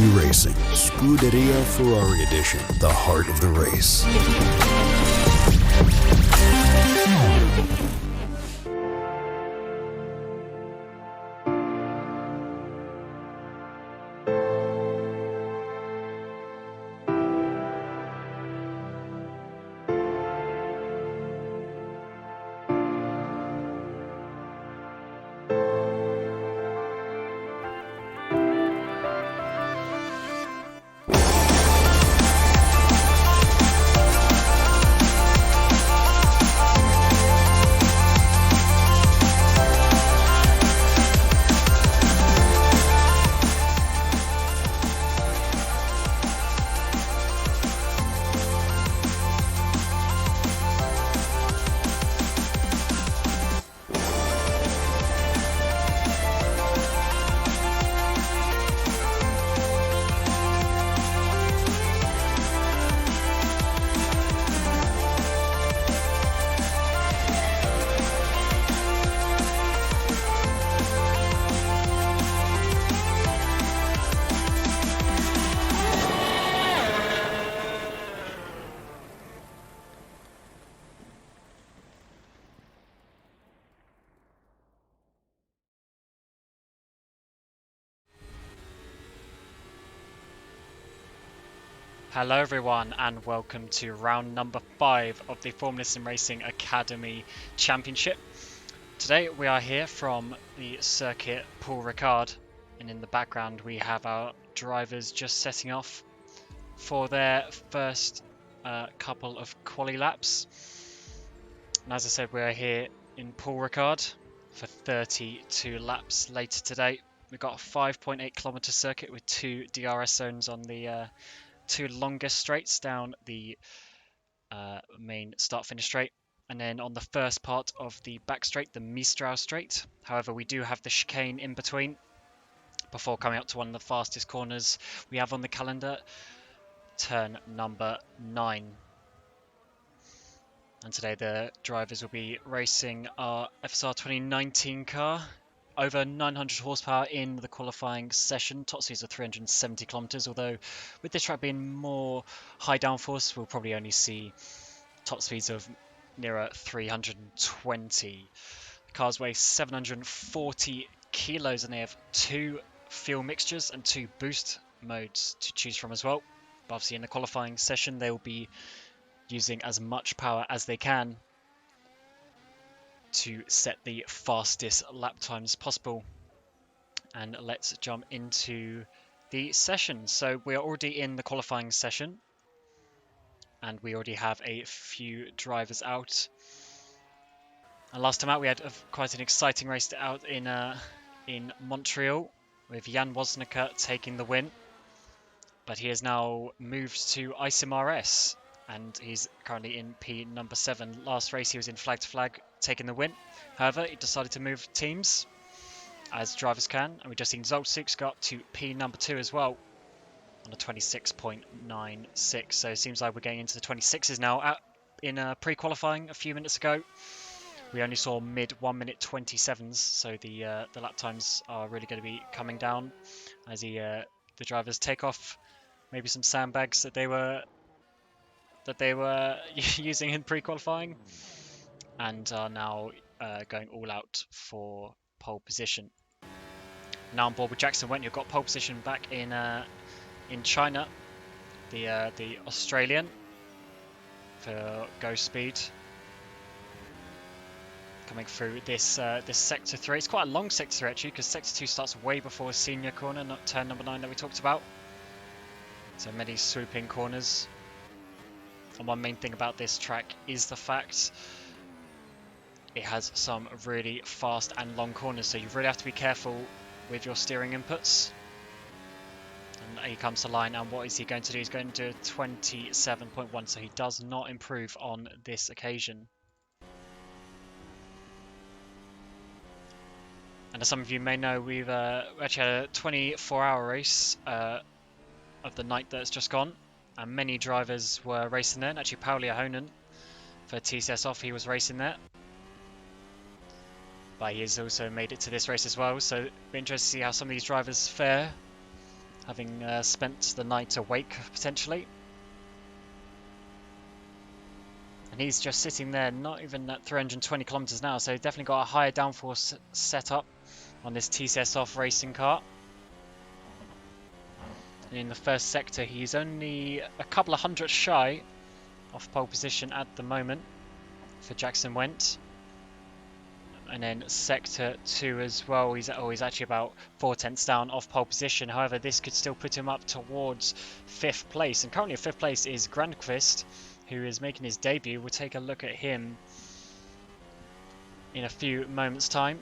SimRacing, Scuderia Ferrari Edition, the heart of the race. Hello everyone and welcome to round number 5 of the SimRacing Academy Championship. Today we are here from the circuit Paul Ricard, and in the background we have our drivers just setting off for their first couple of quali laps. And as I said, we are here in Paul Ricard for 32 laps later today. We've got a 5.8 kilometer circuit with 2 DRS zones on the 2 longest straights down the main start-finish straight, and then on the first part of the back straight, the Mistral straight. However, we do have the chicane in between before coming up to one of the fastest corners we have on the calendar, turn number 9. And today the drivers will be racing our FSR 2019 car. Over 900 horsepower in the qualifying session. Top speeds of 370 kilometers, although with this track being more high downforce, we'll probably only see top speeds of nearer 320. The cars weigh 740 kilos and they have 2 fuel mixtures and 2 boost modes to choose from as well. But obviously in the qualifying session, they will be using as much power as they can to set the fastest lap times possible. And let's jump into the session. So we are already in the qualifying session and we already have a few drivers out. And last time out we had quite an exciting race out in Montreal with Jan Wozniacki taking the win, but he has now moved to ISIMRS and he's currently in P number 7. Last race he was in flag to flag taking the win. However, he decided to move teams as drivers can, and we just seen Zoltzik go up to P number 2 as well on a 26.96. So it seems like we're getting into the 26s now. In pre-qualifying a few minutes ago, we only saw mid 1 minute 27s, so the lap times are really going to be coming down as the drivers take off maybe some sandbags that they were using in pre-qualifying, and are now going all out for pole position. Now on board with Jackson Went, who got pole position back in China, the Australian for Go Speed. Coming through this sector 3. It's quite a long sector 3 actually, because sector 2 starts way before senior corner, not turn number 9 that we talked about. So many swooping corners. And one main thing about this track is the fact it has some really fast and long corners, so you really have to be careful with your steering inputs. And he comes to line, and what is he going to do? He's going to do 27.1, so he does not improve on this occasion. And as some of you may know, we've actually had a 24-hour race of the night that's just gone, and many drivers were racing there. And actually, Pauli Ahonen for TCS Off, he was racing there. But he has also made it to this race as well, so it'll be interesting to see how some of these drivers fare. having spent the night awake potentially. And he's just sitting there, not even at 320 kilometers an hour, so definitely got a higher downforce setup on this TCS off racing car. And in the first sector, he's only a couple of hundred shy off pole position at the moment for Jackson Went. And then sector 2 as well, he's actually about 4/10 down off pole position. However, this could still put him up towards 5th place. And currently at 5th place is Grandquist, who is making his debut. We'll take a look at him in a few moments' time.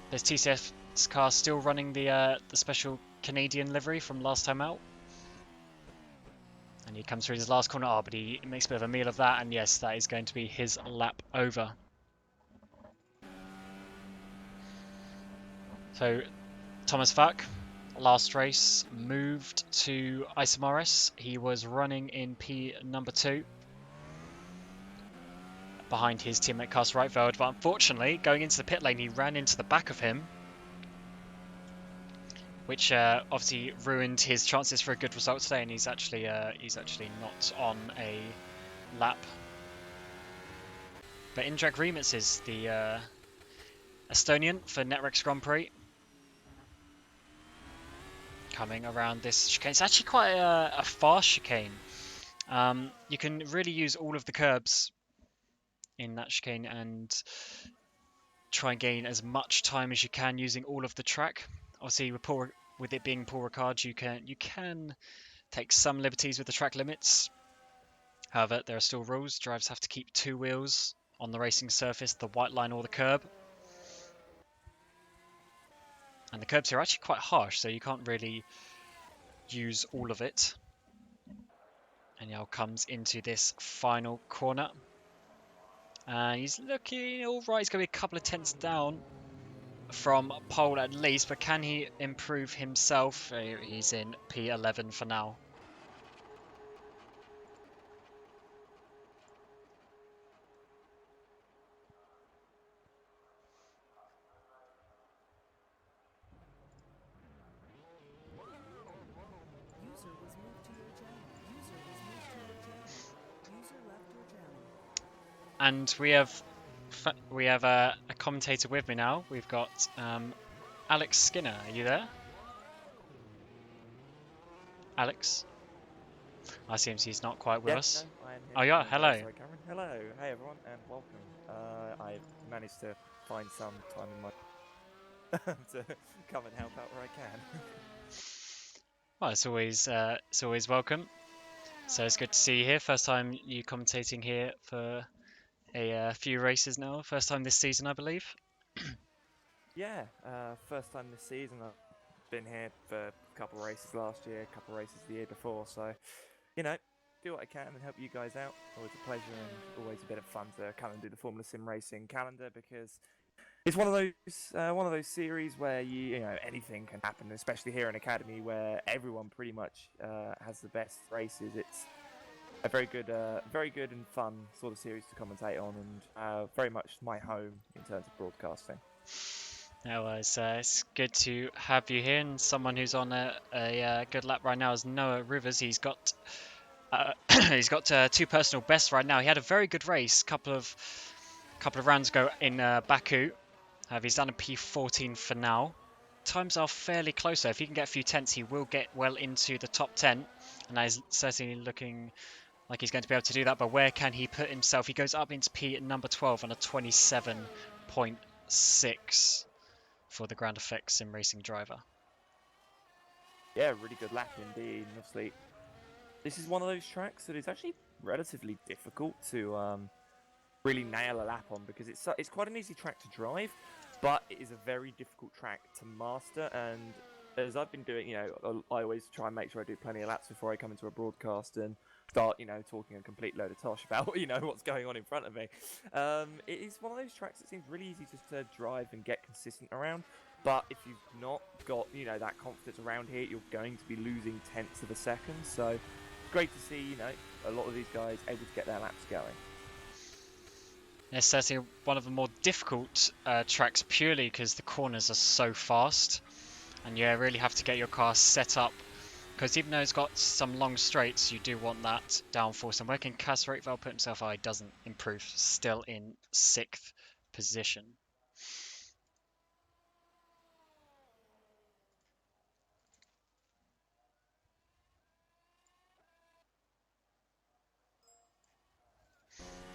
There's TCS car still running the special Canadian livery from last time out. And he comes through his last corner, but he makes a bit of a meal of that. And yes, that is going to be his lap over. So Thomas Vac, last race, moved to Isomars. He was running in P number 2 behind his teammate Carsten Reitveld, but unfortunately, going into the pit lane, he ran into the back of him, which obviously ruined his chances for a good result today. And he's actually not on a lap. But Indrek Remits is the Estonian for Netrex Grand Prix. Coming around this chicane. It's actually quite a fast chicane. You can really use all of the curbs in that chicane and try and gain as much time as you can using all of the track. Obviously, with it being Paul Ricard, you can take some liberties with the track limits. However, there are still rules. Drivers have to keep 2 wheels on the racing surface, the white line or the curb. And the curbs here are actually quite harsh, so you can't really use all of it. And now comes into this final corner. And he's looking alright. He's going to be a couple of tenths down from pole at least, but can he improve himself? He's in P11 for now. And we have a commentator with me now. We've got Alex Skinner. Are you there? Alex? I assume he's not quite with us. No, I am here. Oh, yeah. Hello. Sorry, Cameron. Hello. Hey, everyone, and welcome. I managed to find some time in my to come and help out where I can. Well, it's always welcome. So it's good to see you here. First time you commentating here for a few races now. First time this season, I believe. Yeah, first time this season. I've been here for a couple of races last year, a couple of races the year before. So, do what I can and help you guys out. Always a pleasure and always a bit of fun to come and do the Formula SimRacing calendar, because it's one of those series where anything can happen, especially here in Academy where everyone pretty much has the best races. It's a very good and fun sort of series to commentate on, and very much my home in terms of broadcasting. No, it's good to have you here, and someone who's on a good lap right now is Noah Rivers. He's got 2 personal bests right now. He had a very good race couple of rounds ago in Baku. He's done a P14 for now. Times are fairly close, so if he can get a few tenths, he will get well into the top 10, and that is certainly looking like he's going to be able to do that. But where can he put himself? He goes up into P number 12 on a 27.6 for the Grand Effects SimRacing driver. Yeah, really good lap indeed. And obviously, this is one of those tracks that is actually relatively difficult to really nail a lap on, because it's quite an easy track to drive, but it is a very difficult track to master. And as I've been doing, I always try and make sure I do plenty of laps before I come into a broadcast and start, talking a complete load of tosh about, what's going on in front of me. It is one of those tracks that seems really easy just to drive and get consistent around. But if you've not got, that confidence around here, you're going to be losing tenths of a second. So great to see, a lot of these guys able to get their laps going. It's certainly one of the more difficult tracks, purely because the corners are so fast, and you really have to get your car set up Because even though it's got some long straights, you do want that downforce. And where can Casrateval put himself? Oh, he doesn't improve. Still in 6th position.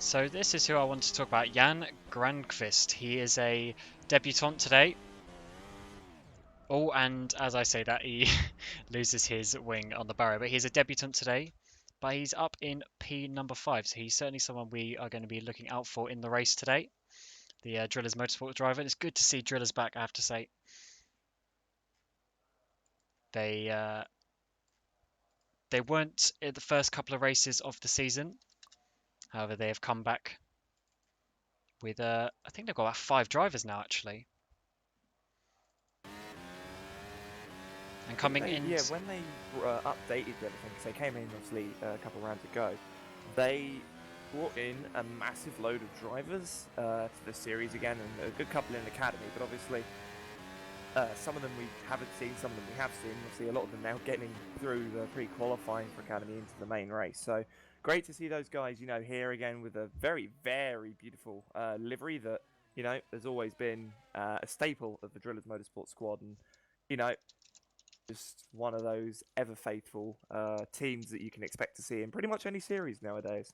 So this is who I want to talk about, Jan Granqvist. He is a debutant today. Oh, and as I say that, he loses his wing on the barrow. But he's a debutant today. But he's up in P number 5. So he's certainly someone we are going to be looking out for in the race today. The Drillers Motorsport driver. It's good to see Drillers back, I have to say. They weren't in the first couple of races of the season. However, they have come back with, I think they've got about 5 drivers now, actually. And coming in... Yeah, when they updated everything, because they came in, obviously, a couple of rounds ago, they brought in a massive load of drivers to the series again, and a good couple in the academy, but obviously some of them we haven't seen, some of them we have seen. Obviously, a lot of them now getting through the pre-qualifying for academy into the main race. So great to see those guys, here again with a very, very beautiful livery that, has always been a staple of the Drillers Motorsport squad, and just one of those ever faithful teams that you can expect to see in pretty much any series nowadays.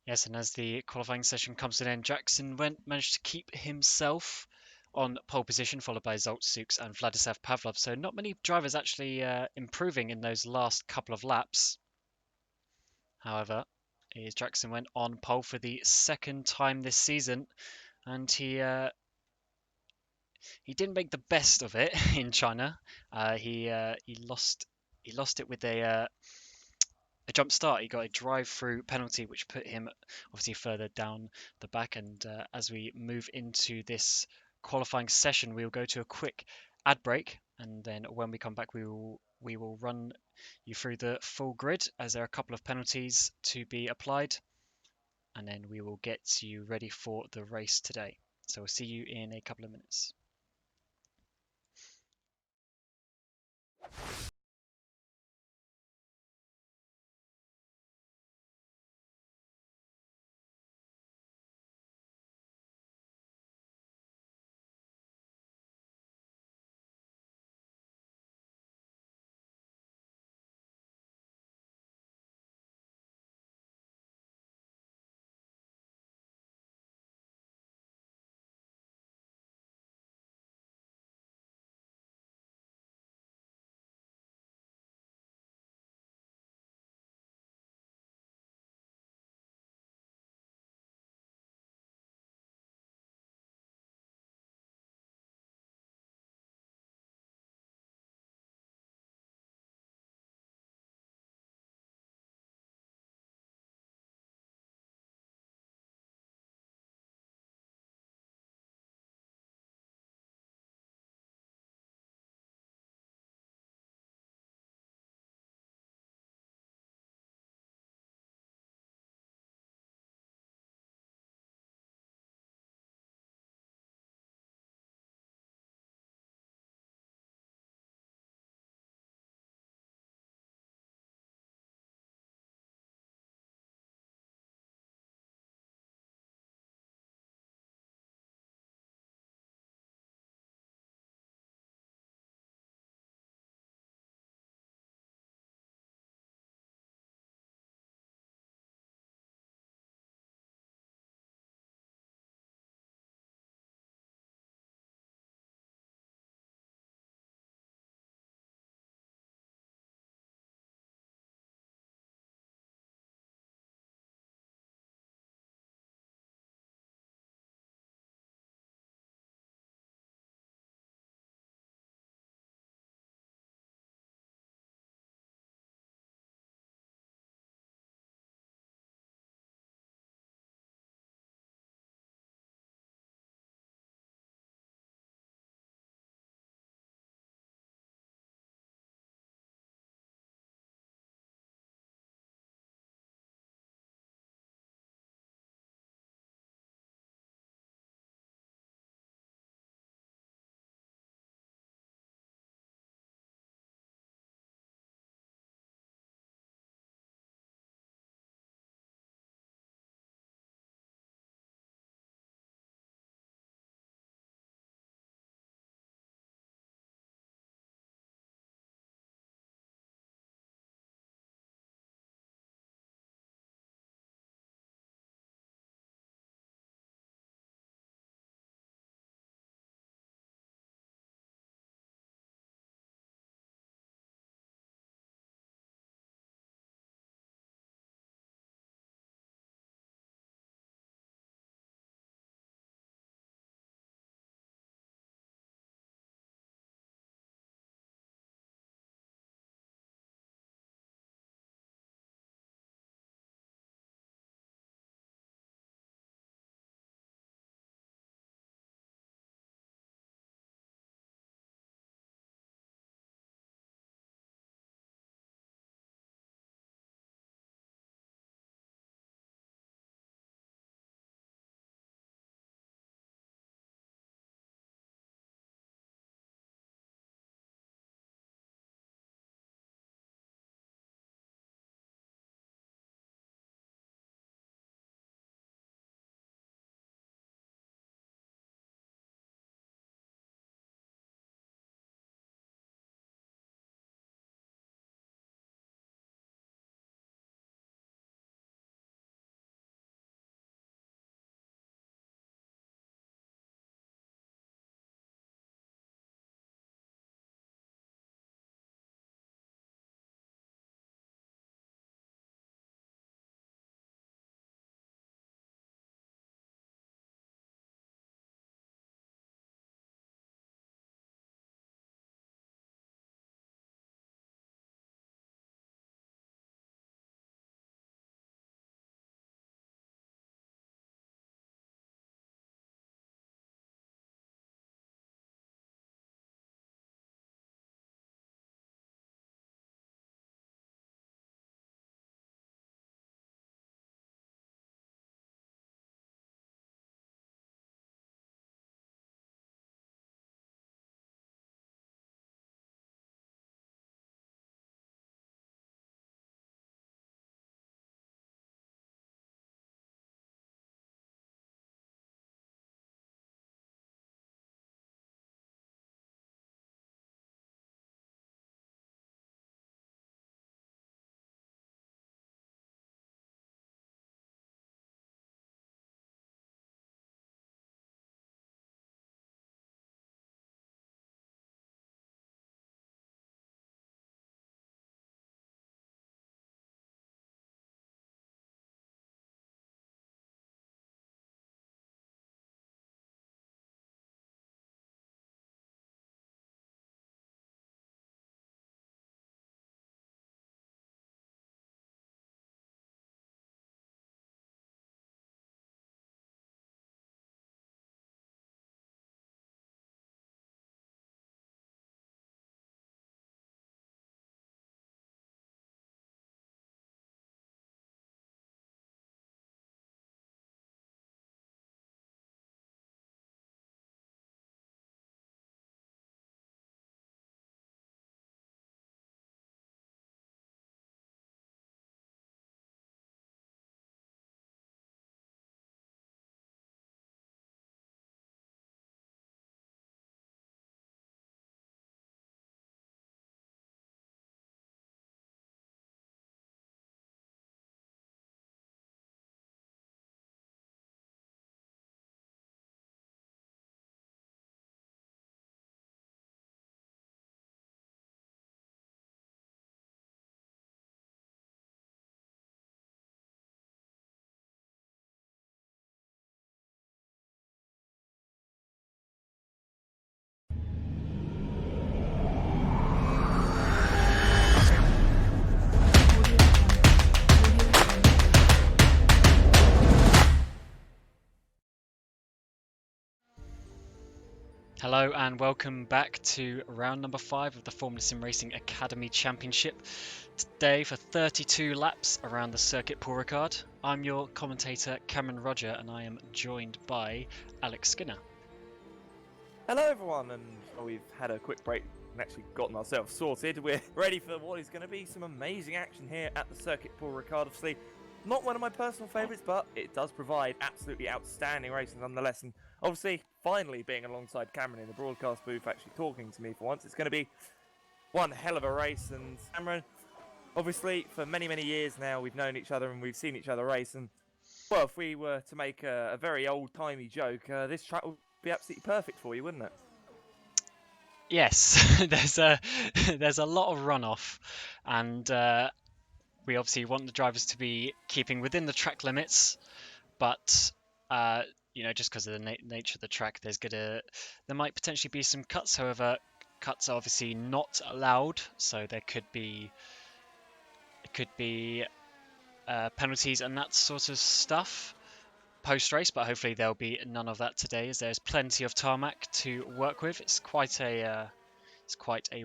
Yes, and as the qualifying session comes to an end, Jackson managed to keep himself on pole position, followed by Zoltsuks and Vladislav Pavlov. So not many drivers actually improving in those last couple of laps. However, Jackson went on pole for the 2nd time this season, and he didn't make the best of it in China. He lost it with a jump start. He got a drive-through penalty, which put him obviously further down the back. And as we move into this qualifying session, we will go to a quick ad break, and then when we come back, we will run you through the full grid, as there are a couple of penalties to be applied, and then we will get you ready for the race today. So we'll see you in a couple of minutes. Hello and welcome back to round number 5 of the Formula SimRacing Academy Championship. Today for 32 laps around the circuit Paul Ricard. I'm your commentator Cameron Rodger and I am joined by Alex Skinner. Hello everyone, and we've had a quick break and actually gotten ourselves sorted. We're ready for what is going to be some amazing action here at the circuit Paul Ricard. Obviously, not one of my personal favourites, but it does provide absolutely outstanding racing nonetheless. And obviously, finally being alongside Cameron in the broadcast booth, actually talking to me for once, it's going to be one hell of a race. And Cameron, obviously, for many, many years now, we've known each other and we've seen each other race. And, well, if we were to make a very old-timey joke, this track would be absolutely perfect for you, wouldn't it? Yes, there's a lot of runoff, and we obviously want the drivers to be keeping within the track limits, but just because of the nature of the track, there might potentially be some cuts. However, cuts are obviously not allowed, so there could be penalties and that sort of stuff post race, but hopefully there'll be none of that today, as there's plenty of tarmac to work with. It's quite a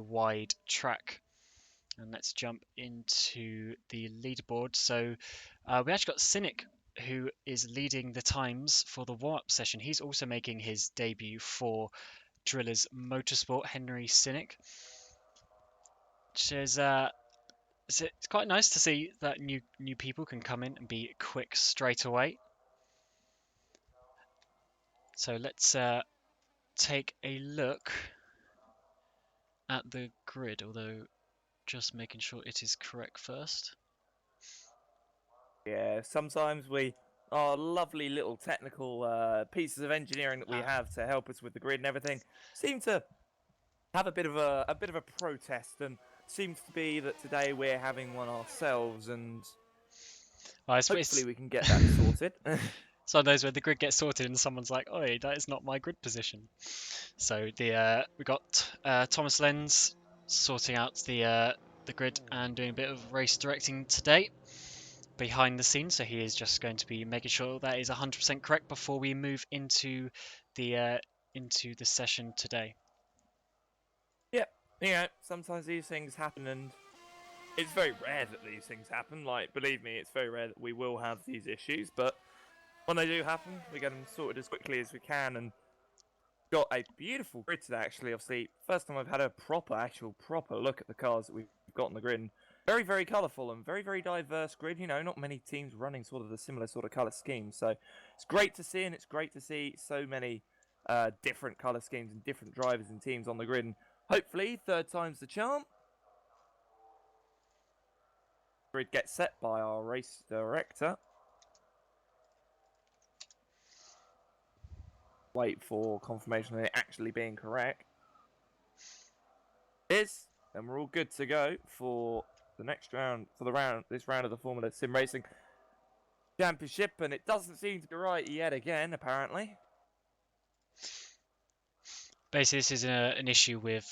wide track. And let's jump into the leaderboard. So we actually got Cynic, who is leading the times for the warm-up session. He's also making his debut for Drillers Motorsport, Henry Cynic. Which is it's quite nice to see that new people can come in and be quick straight away. So let's take a look at the grid, although just making sure it is correct first. Yeah, sometimes our lovely little technical pieces of engineering that we have to help us with the grid and everything seem to have a bit of a protest, and seems to be that today we're having one ourselves, and hopefully we can get that sorted. So those where the grid gets sorted and someone's like, "Oi, that is not my grid position." So we got Thomas Lenz sorting out the grid and doing a bit of race directing today behind the scenes. So he is just going to be making sure that is 100% correct before we move into the session today. Yeah, sometimes these things happen, and it's very rare that these things happen. Like, believe me, it's very rare that we will have these issues, but when they do happen, we get them sorted as quickly as we can, and got a beautiful grid today, actually. Obviously, first time I've had a proper look at the cars that we've got on the grid. And very, very colourful and very, very diverse grid. You know, not many teams running sort of the similar sort of colour scheme. So it's great to see, and it's great to see so many different colour schemes and different drivers and teams on the grid. And hopefully, third time's the charm. Grid gets set by our race director. Wait for confirmation of it actually being correct. And we're all good to go for the next round, this round of the Formula SimRacing Championship, and it doesn't seem to be right yet again, apparently. Basically, this is an issue with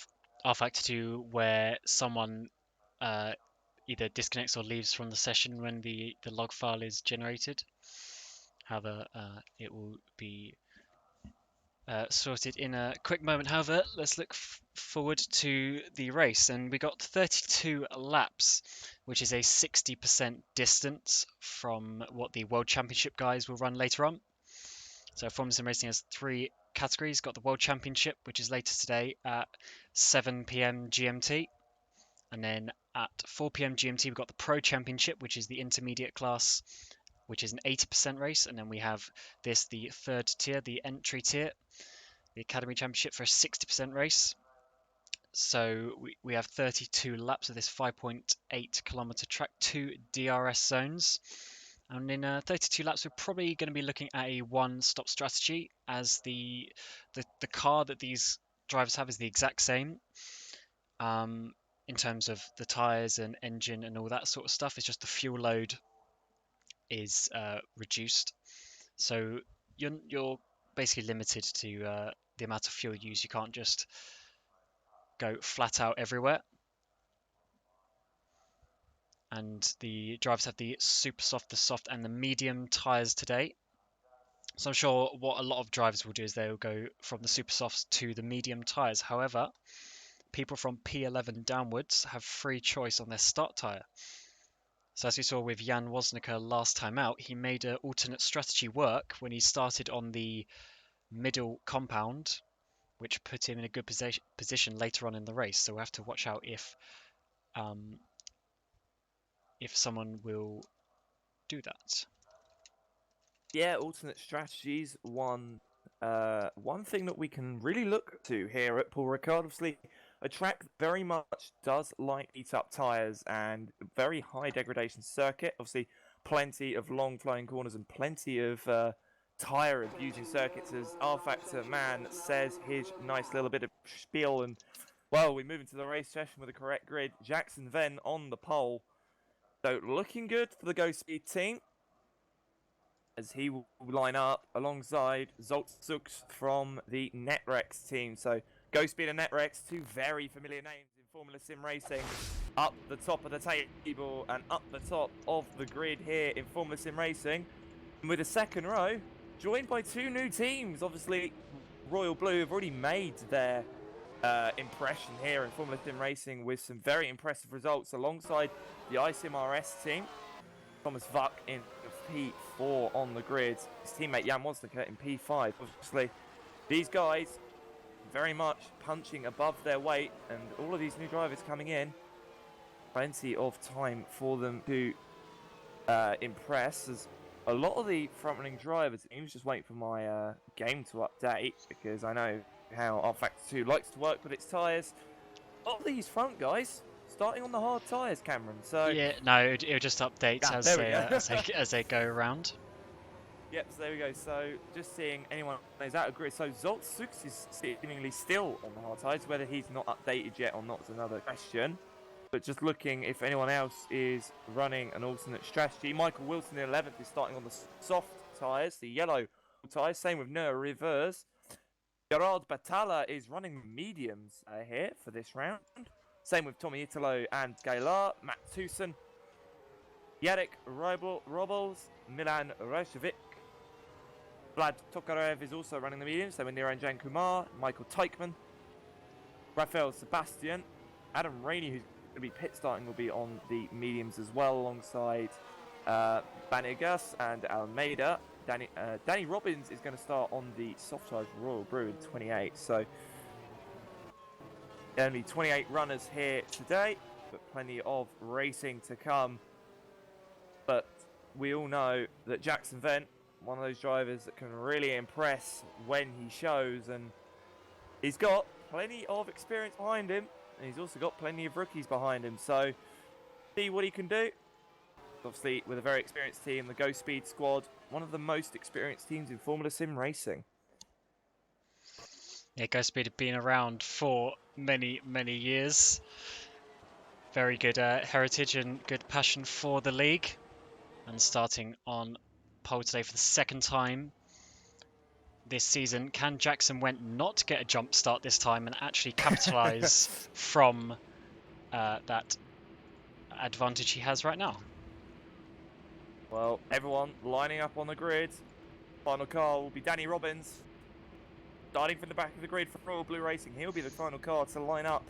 rFactor 2 where someone either disconnects or leaves from the session when the log file is generated. However, it will be sorted in a quick moment. However, let's look forward to the race, and we got 32 laps, which is a 60% distance from what the World Championship guys will run later on. So Formula SimRacing has 3 categories. Got the World Championship, which is later today at 7 p.m. GMT, and then at 4 p.m. GMT we've got the Pro Championship, which is the intermediate class, which is an 80% race, and then we have the third tier, the entry tier, the Academy Championship, for a 60% race. So we have 32 laps of this 5.8 kilometer track, 2 DRS zones. And in 32 laps, we're probably going to be looking at a one-stop strategy, as the car that these drivers have is the exact same in terms of the tyres and engine and all that sort of stuff. It's just the fuel load is reduced. So you're basically limited to the amount of fuel used. You can't just go flat out everywhere. And the drivers have the super soft, the soft, and the medium tyres today. So I'm sure what a lot of drivers will do is they'll go from the super softs to the medium tyres. However, people from P11 downwards have free choice on their start tyre. So as we saw with Jan Wozniacki last time out, he made an alternate strategy work when he started on the middle compound, which put him in a good position later on in the race. So we'll have to watch out if someone will do that. Yeah, alternate strategies. One thing that we can really look to here at Paul Ricard, obviously, a track that very much does like eat up tyres and very high degradation circuit. Obviously, plenty of long flowing corners and plenty of tyre abusing circuits, as rFactor man says his nice little bit of spiel. And well, we move into the race session with the correct grid. Jackson Venn on the pole. So looking good for the Go Speed team, as he will line up alongside Zoltzuks from the NetRex team. So Go Speed and NetRex, two very familiar names in Formula Sim racing, up the top of the table and up the top of the grid here in Formula Sim racing. And with a second row, joined by two new teams. Obviously, Royal Blue have already made their impression here in Formula Sim racing with some very impressive results alongside the ISIMRS team. Thomas Vuck in P4 on the grid, his teammate Jan Wozniacki in P5. Obviously, these guys very much punching above their weight, and all of these new drivers coming in, plenty of time for them to impress. As a lot of the front-running drivers, I was just waiting for my game to update, because I know how rFactor 2 likes to work with its tyres. A lot of these front guys starting on the hard tyres, Cameron. So yeah, no, it'll just update as they go around. Yep, so there we go. So just seeing anyone is out of grid. So Zoltzuks is seemingly still on the hard tyres. Whether he's not updated yet or not is another question. But just looking if anyone else is running an alternate strategy. Michael Wilson in 11th is starting on the soft tyres, the yellow tyres. Same with Noah Rivers. Gerard Batalla is running mediums here for this round. Same with Tommy Italo and Gaillard. Matt Tucson, Yarek Robles, Milan Rajcevic. Vlad Tokarev is also running the mediums. Same with Niranjan Kumar, Michael Teichmann, Rafael Sebastian, Adam Rainey, who's going to be pit starting, will be on the mediums as well, alongside Banegas and Almeida. Danny Robbins is going to start on the soft tyres Royal Brew in 28. So only 28 runners here today, but plenty of racing to come. But we all know that Jackson Venn, one of those drivers that can really impress when he shows, and he's got plenty of experience behind him, and he's also got plenty of rookies behind him. So see what he can do. Obviously, with a very experienced team, the Go Speed squad, one of the most experienced teams in Formula Sim racing. Yeah, Go Speed have been around for many, many years. Very good heritage and good passion for the league. And starting on pole today for the second time this season. Can Jackson Wendt not get a jump start this time and actually capitalise from that advantage he has right now? Well, everyone lining up on the grid. Final car will be Danny Robbins. Starting from the back of the grid for Royal Blue Racing. He'll be the final car to line up.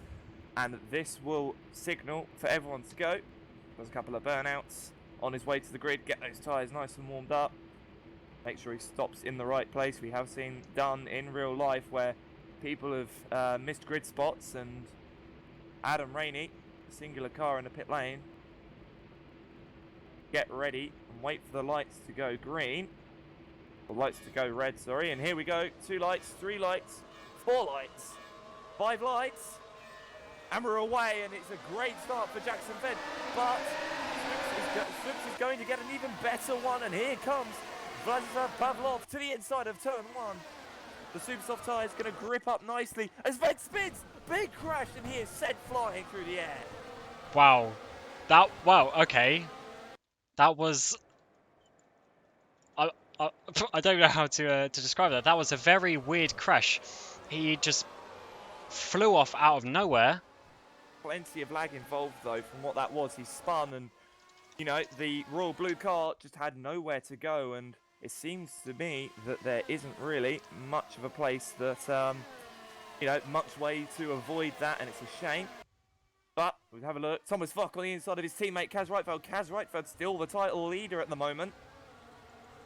And this will signal for everyone to go. There's a couple of burnouts on his way to the grid. Get those tyres nice and warmed up. Make sure he stops in the right place. We have seen done in real life where people have missed grid spots. And Adam Rainey, singular car in the pit lane. Get ready and wait for the lights to go green. The lights to go red, sorry. And here we go. 2 lights, 3 lights, 4 lights, 5 lights. And we're away, and it's a great start for Jackson Venn. But Swoops is going to get an even better one. And here comes Vladislav Pavlov to the inside of turn 1. The super soft tyre is going to grip up nicely as Venn spins. Big crash, and he is sent flying through the air. Wow. Wow, okay. That was... I don't know how to describe that. That was a very weird crash. He just flew off out of nowhere. Plenty of lag involved, though, from what that was. He spun, and, you know, the Royal Blue car just had nowhere to go, and it seems to me that there isn't really much of a place that, much way to avoid that, and it's a shame. But we'll have a look. Thomas Fock on the inside of his teammate Kaz Reitfeld. Kaz Reitfeld still the title leader at the moment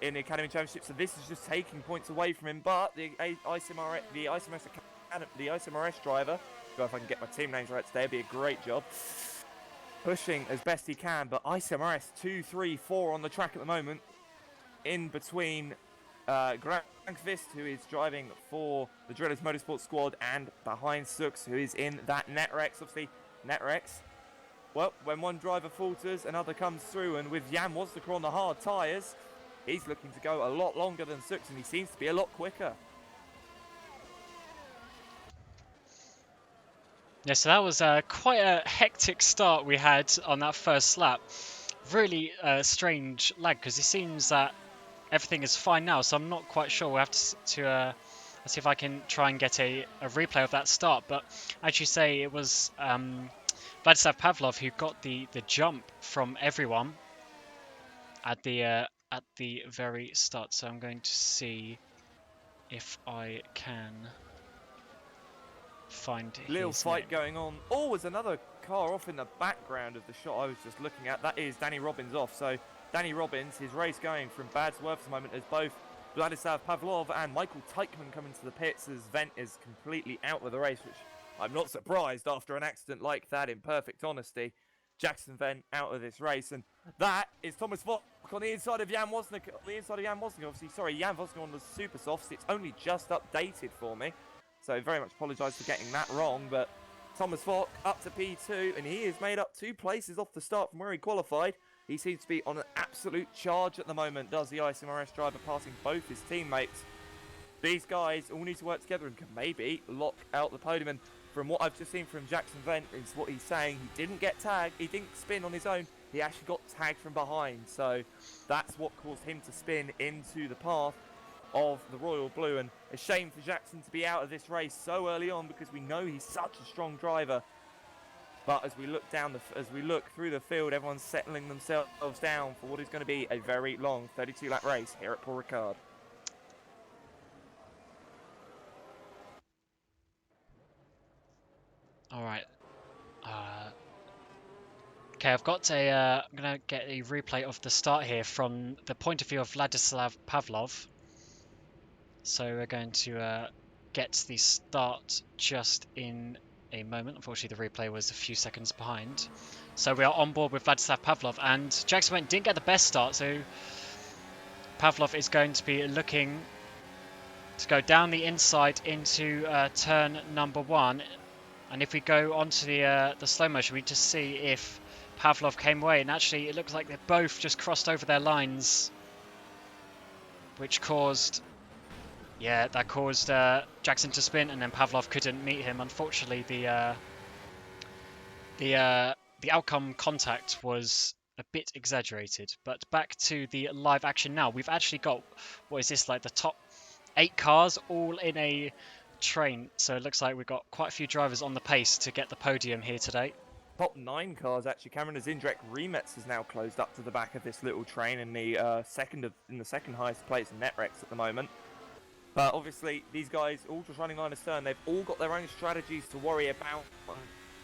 in the Academy Championship, so this is just taking points away from him. But the ISMRS driver, if I can get my team names right today, it'd be a great job, pushing as best he can. But ISMRS 2, 3, 4 on the track at the moment, in between Grankvist, who is driving for the Drillers Motorsport squad, and behind Sux, who is in that NetRex. Obviously, NetRex, well, when one driver falters, another comes through, and with Jan Wozniak on the hard tyres, he's looking to go a lot longer than Sux, and he seems to be a lot quicker. Yeah, so that was quite a hectic start we had on that first lap. Really strange lag, because it seems that everything is fine now, so I'm not quite sure. We'll have to see if I can try and get a replay of that start. But as you say, it was Vladislav Pavlov who got the jump from everyone at the very start. So I'm going to see if I can find Little his fight name. going on. Oh, there's another car off in the background of the shot I was just looking at. That is Danny Robbins off. So Danny Robbins, his race going from bad to worse at the moment, as both Vladislav Pavlov and Michael Teichmann come into the pits, as Vent is completely out of the race, which I'm not surprised after an accident like that, in perfect honesty. Jackson Vent out of this race, and that is Thomas Vogt on the inside of Jan Wozniak. Obviously, sorry, Jan Wozniak on the super softs. It's only just updated for me, so very much apologise for getting that wrong. But Thomas Vogt up to P2, and he has made up 2 places off the start from where he qualified. He seems to be on an absolute charge at the moment, does the ISMRS driver, passing both his teammates. These guys all need to work together and can maybe lock out the podium. And from what I've just seen from Jackson Vent, is what he's saying, he didn't get tagged, he didn't spin on his own, he actually got tagged from behind. So that's what caused him to spin into the path of the Royal Blue. And a shame for Jackson to be out of this race so early on, because we know he's such a strong driver. But as we look through the field, everyone's settling themselves down for what is going to be a very long 32-lap race here at Paul Ricard. All right. Okay, I've got I'm gonna get a replay of the start here from the point of view of Vladislav Pavlov. So we're going to get the start just in a moment. Unfortunately, the replay was a few seconds behind. So we are on board with Vladislav Pavlov, and Jackson Vent didn't get the best start, so Pavlov is going to be looking to go down the inside into turn number 1. And if we go onto the slow motion, we just see if Pavlov came away. And actually, it looks like they both just crossed over their lines, which caused, that caused Jackson to spin, and then Pavlov couldn't meet him. Unfortunately, the outcome contact was a bit exaggerated. But back to the live action now. We've actually got, what is this, like the top 8 cars all in a train, so it looks like we've got quite a few drivers on the pace to get the podium here today. Top 9 cars actually. Cameron Zindrek Remetz is now closed up to the back of this little train in the second highest place in NetRex at the moment. But obviously these guys all just running line astern. They've all got their own strategies to worry about.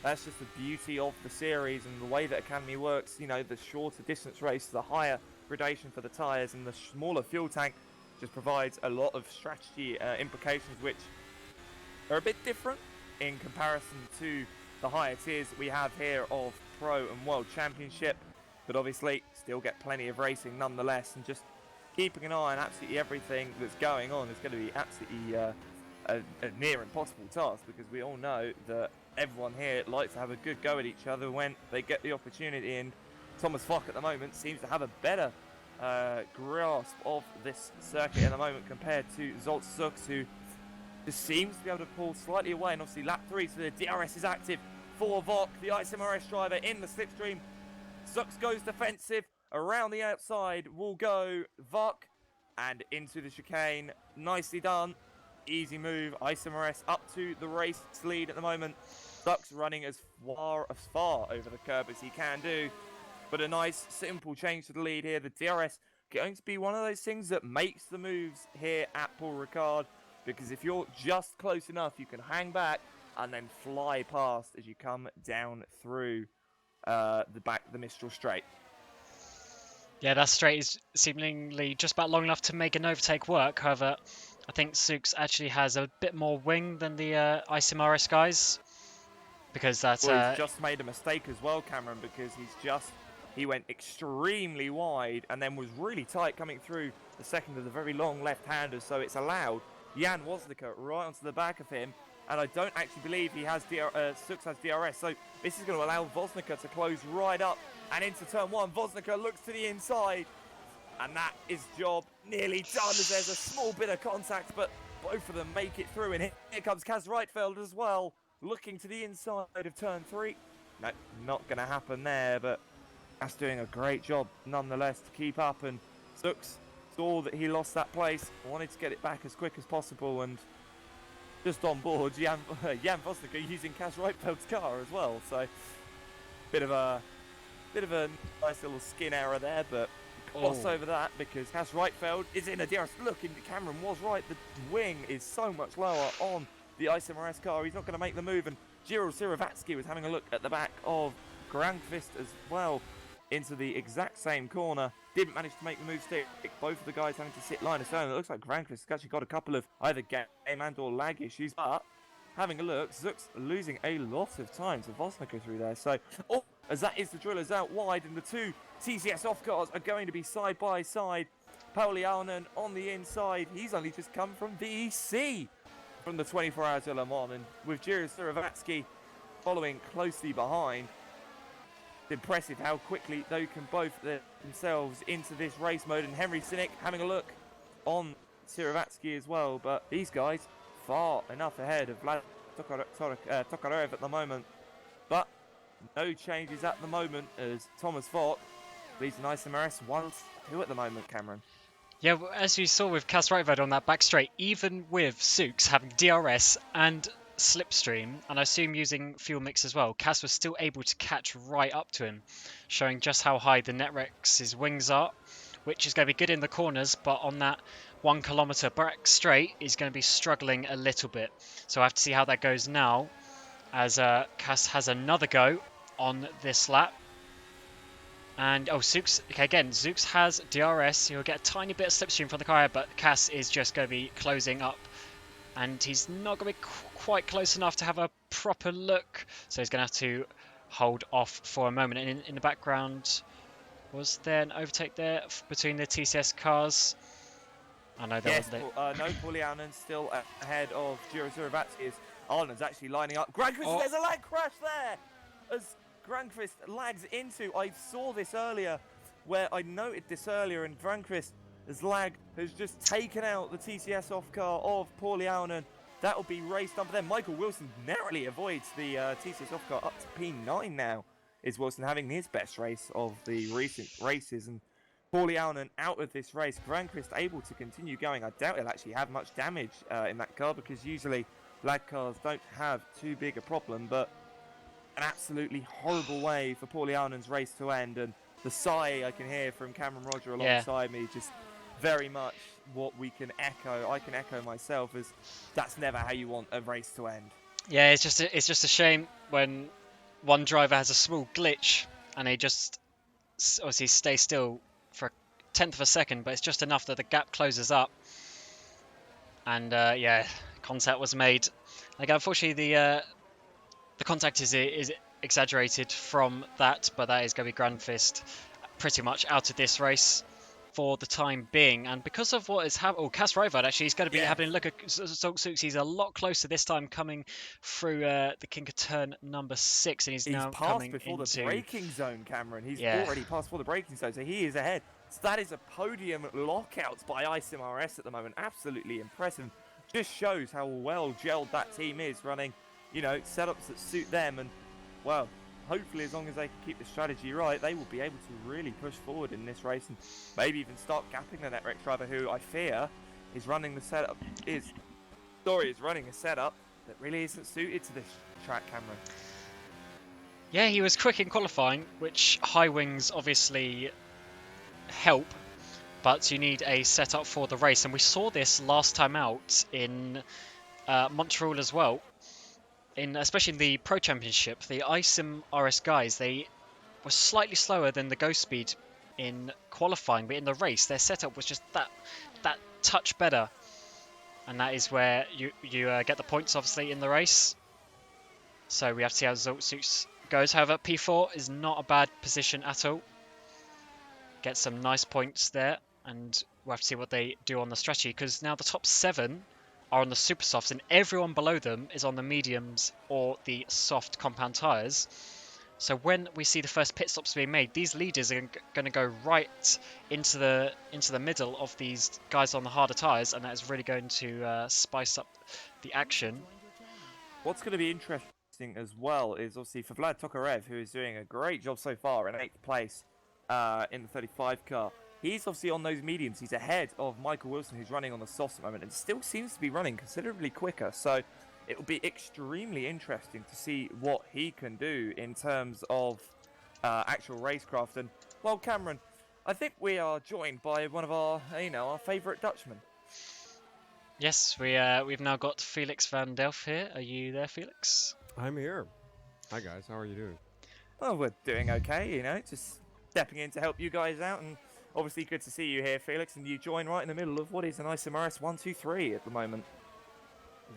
That's just the beauty of the series and the way that Academy works. You know, the shorter distance race, the higher gradation for the tyres, and the smaller fuel tank just provides a lot of strategy implications, which are a bit different in comparison to the higher tiers that we have here of Pro and World Championship, but obviously still get plenty of racing nonetheless. And just keeping an eye on absolutely everything that's going on is going to be absolutely a near impossible task, because we all know that everyone here likes to have a good go at each other when they get the opportunity, and Thomas Fock at the moment seems to have a better grasp of this circuit at the moment compared to Zolt Sux, who just seems to be able to pull slightly away. And obviously lap 3, so the DRS is active for Vok, the ISMRS driver, in the slipstream. Sux goes defensive. Around the outside will go Vok, and into the chicane. Nicely done. Easy move. ISMRS up to the race lead at the moment. Sux running as far over the curb as he can do. But a nice, simple change to the lead here. The DRS going to be one of those things that makes the moves here at Paul Ricard, because if you're just close enough, you can hang back and then fly past as you come down through the Mistral Straight. Yeah, that straight is seemingly just about long enough to make an overtake work. However, I think Zooks actually has a bit more wing than the ISIMRS guys. Because that's... Well, he's just made a mistake as well, Cameron, because he went extremely wide and then was really tight coming through the second of the very long left-handers, so it's allowed Jan Woznica right onto the back of him, and I don't actually believe he has Zooks has DRS, so this is going to allow Woznica to close right up and into turn one. Woznica looks to the inside, and that is job nearly done as there's a small bit of contact, but both of them make it through, and here comes Kaz Reitfeld as well, looking to the inside of turn three. No, not going to happen there, but that's doing a great job nonetheless to keep up, and Zooks saw that he lost that place, wanted to get it back as quick as possible, and just on board, Jan Woznica using Kaz Reitfeld's car as well, so bit of a nice little skin error there, but gloss over that because Kaz Reitfeld is in a DRS. Look, Cameron was right, the wing is so much lower on the ISIMRS car, he's not going to make the move, and Giro Siravatsky was having a look at the back of Granqvist as well into the exact same corner. Didn't manage to make the move stick. Both of the guys having to sit line astern. It looks like Granqvist has actually got a couple of either game and or lag issues, but having a look, Zooks losing a lot of time to Woznica through there. So, as that is the drillers out wide, and the two TCS off cars are going to be side by side. Pauli Alnen on the inside. He's only just come from VEC from the 24 Hours of Le Mans, and with Giro Siravatsky following closely behind. It's impressive how quickly they can both themselves into this race mode, and Henry Sinek having a look on Siravatsky as well, but these guys far enough ahead of Vlad Tokarev at the moment, but no changes at the moment as Thomas Vogt leads an ISIMRS 1-2 at the moment, Cameron. Yeah, well, as you saw with Kaz Reitfeld on that back straight, even with Zooks having DRS and slipstream, and I assume using fuel mix as well, Kaz was still able to catch right up to him, showing just how high the Netrex's wings are, which is going to be good in the corners, but on that 1 kilometre back straight is going to be struggling a little bit. So I have to see how that goes now, as Kaz has another go on this lap. And Zooks, okay, again, Zooks has DRS, he'll get a tiny bit of slipstream from the car, but Kaz is just going to be closing up, and he's not going to be quite close enough to have a proper look, so he's going to have to hold off for a moment. And in the background, was there an overtake there between the TCS cars? I know there wasn't. No, Pauli Alnen's still ahead of Giro Siravatsky. Alnen's actually lining up. Granqvist, there's a lag crash there! As Granqvist lags into, I saw this earlier, where I noted this earlier, and Granqvist, his lag has just taken out the TCS off car of Pauli Alnen. That will be race number then. Michael Wilson narrowly avoids the TCS off car up to P9 now. Is Wilson having his best race of the recent races, and Pauli Alnen out of this race. Granqvist able to continue going. I doubt he'll actually have much damage in that car, because usually lag cars don't have too big a problem, but an absolutely horrible way for Pauli Alnen's race to end, and the sigh I can hear from Cameron Rodger alongside me, just very much what we can echo. I can echo myself, as that's never how you want a race to end. Yeah, it's just a shame when one driver has a small glitch and they just obviously stay still for a tenth of a second, but it's just enough that the gap closes up, and yeah, contact was made. Like, unfortunately, the contact is exaggerated from that, but that is going to be Granqvist pretty much out of this race for the time being. And because of what is happening, Kaz Reitfeld actually is going to be having a look at Zooks. He's a lot closer this time, coming through the kink of turn number 6, and he's now coming before into the braking zone, Cameron. He's already passed before the braking zone, so he is ahead. So that is a podium lockout by ISIMRS at the moment. Absolutely impressive. Just shows how well gelled that team is, running, you know, setups that suit them, and well, hopefully as long as they can keep the strategy right, they will be able to really push forward in this race and maybe even start gapping the Netrex driver, who I fear is running the setup is running a setup that really isn't suited to this track, Cameron. Yeah, he was quick in qualifying, which high wings obviously help, but you need a setup for the race, and we saw this last time out in Montreal as well. Especially in the Pro Championship, the iSim RS guys, they were slightly slower than the Ghost Speed in qualifying, but in the race, their setup was just that touch better, and that is where you get the points, obviously, in the race. So we have to see how Zoltsuks goes. However, P4 is not a bad position at all. Get some nice points there, and we'll have to see what they do on the strategy, because now the top 7 are on the super softs, and everyone below them is on the mediums or the soft compound tyres. So when we see the first pit stops being made, these leaders are going to go right into the middle of these guys on the harder tyres, and that is really going to spice up the action. What's going to be interesting as well is obviously for Vlad Tokarev, who is doing a great job so far in 8th place in the 35 car. He's obviously on those mediums. He's ahead of Michael Wilson, who's running on the softs at the moment, and still seems to be running considerably quicker. So it will be extremely interesting to see what he can do in terms of actual racecraft. And, well, Cameron, I think we are joined by one of our, our favourite Dutchmen. Yes, we've now got Felix van Delft here. Are you there, Felix? I'm here. Hi guys, how are you doing? Well, we're doing okay, just stepping in to help you guys out, and obviously good to see you here, Felix, and you join right in the middle of what is an ISMRS 123 at the moment.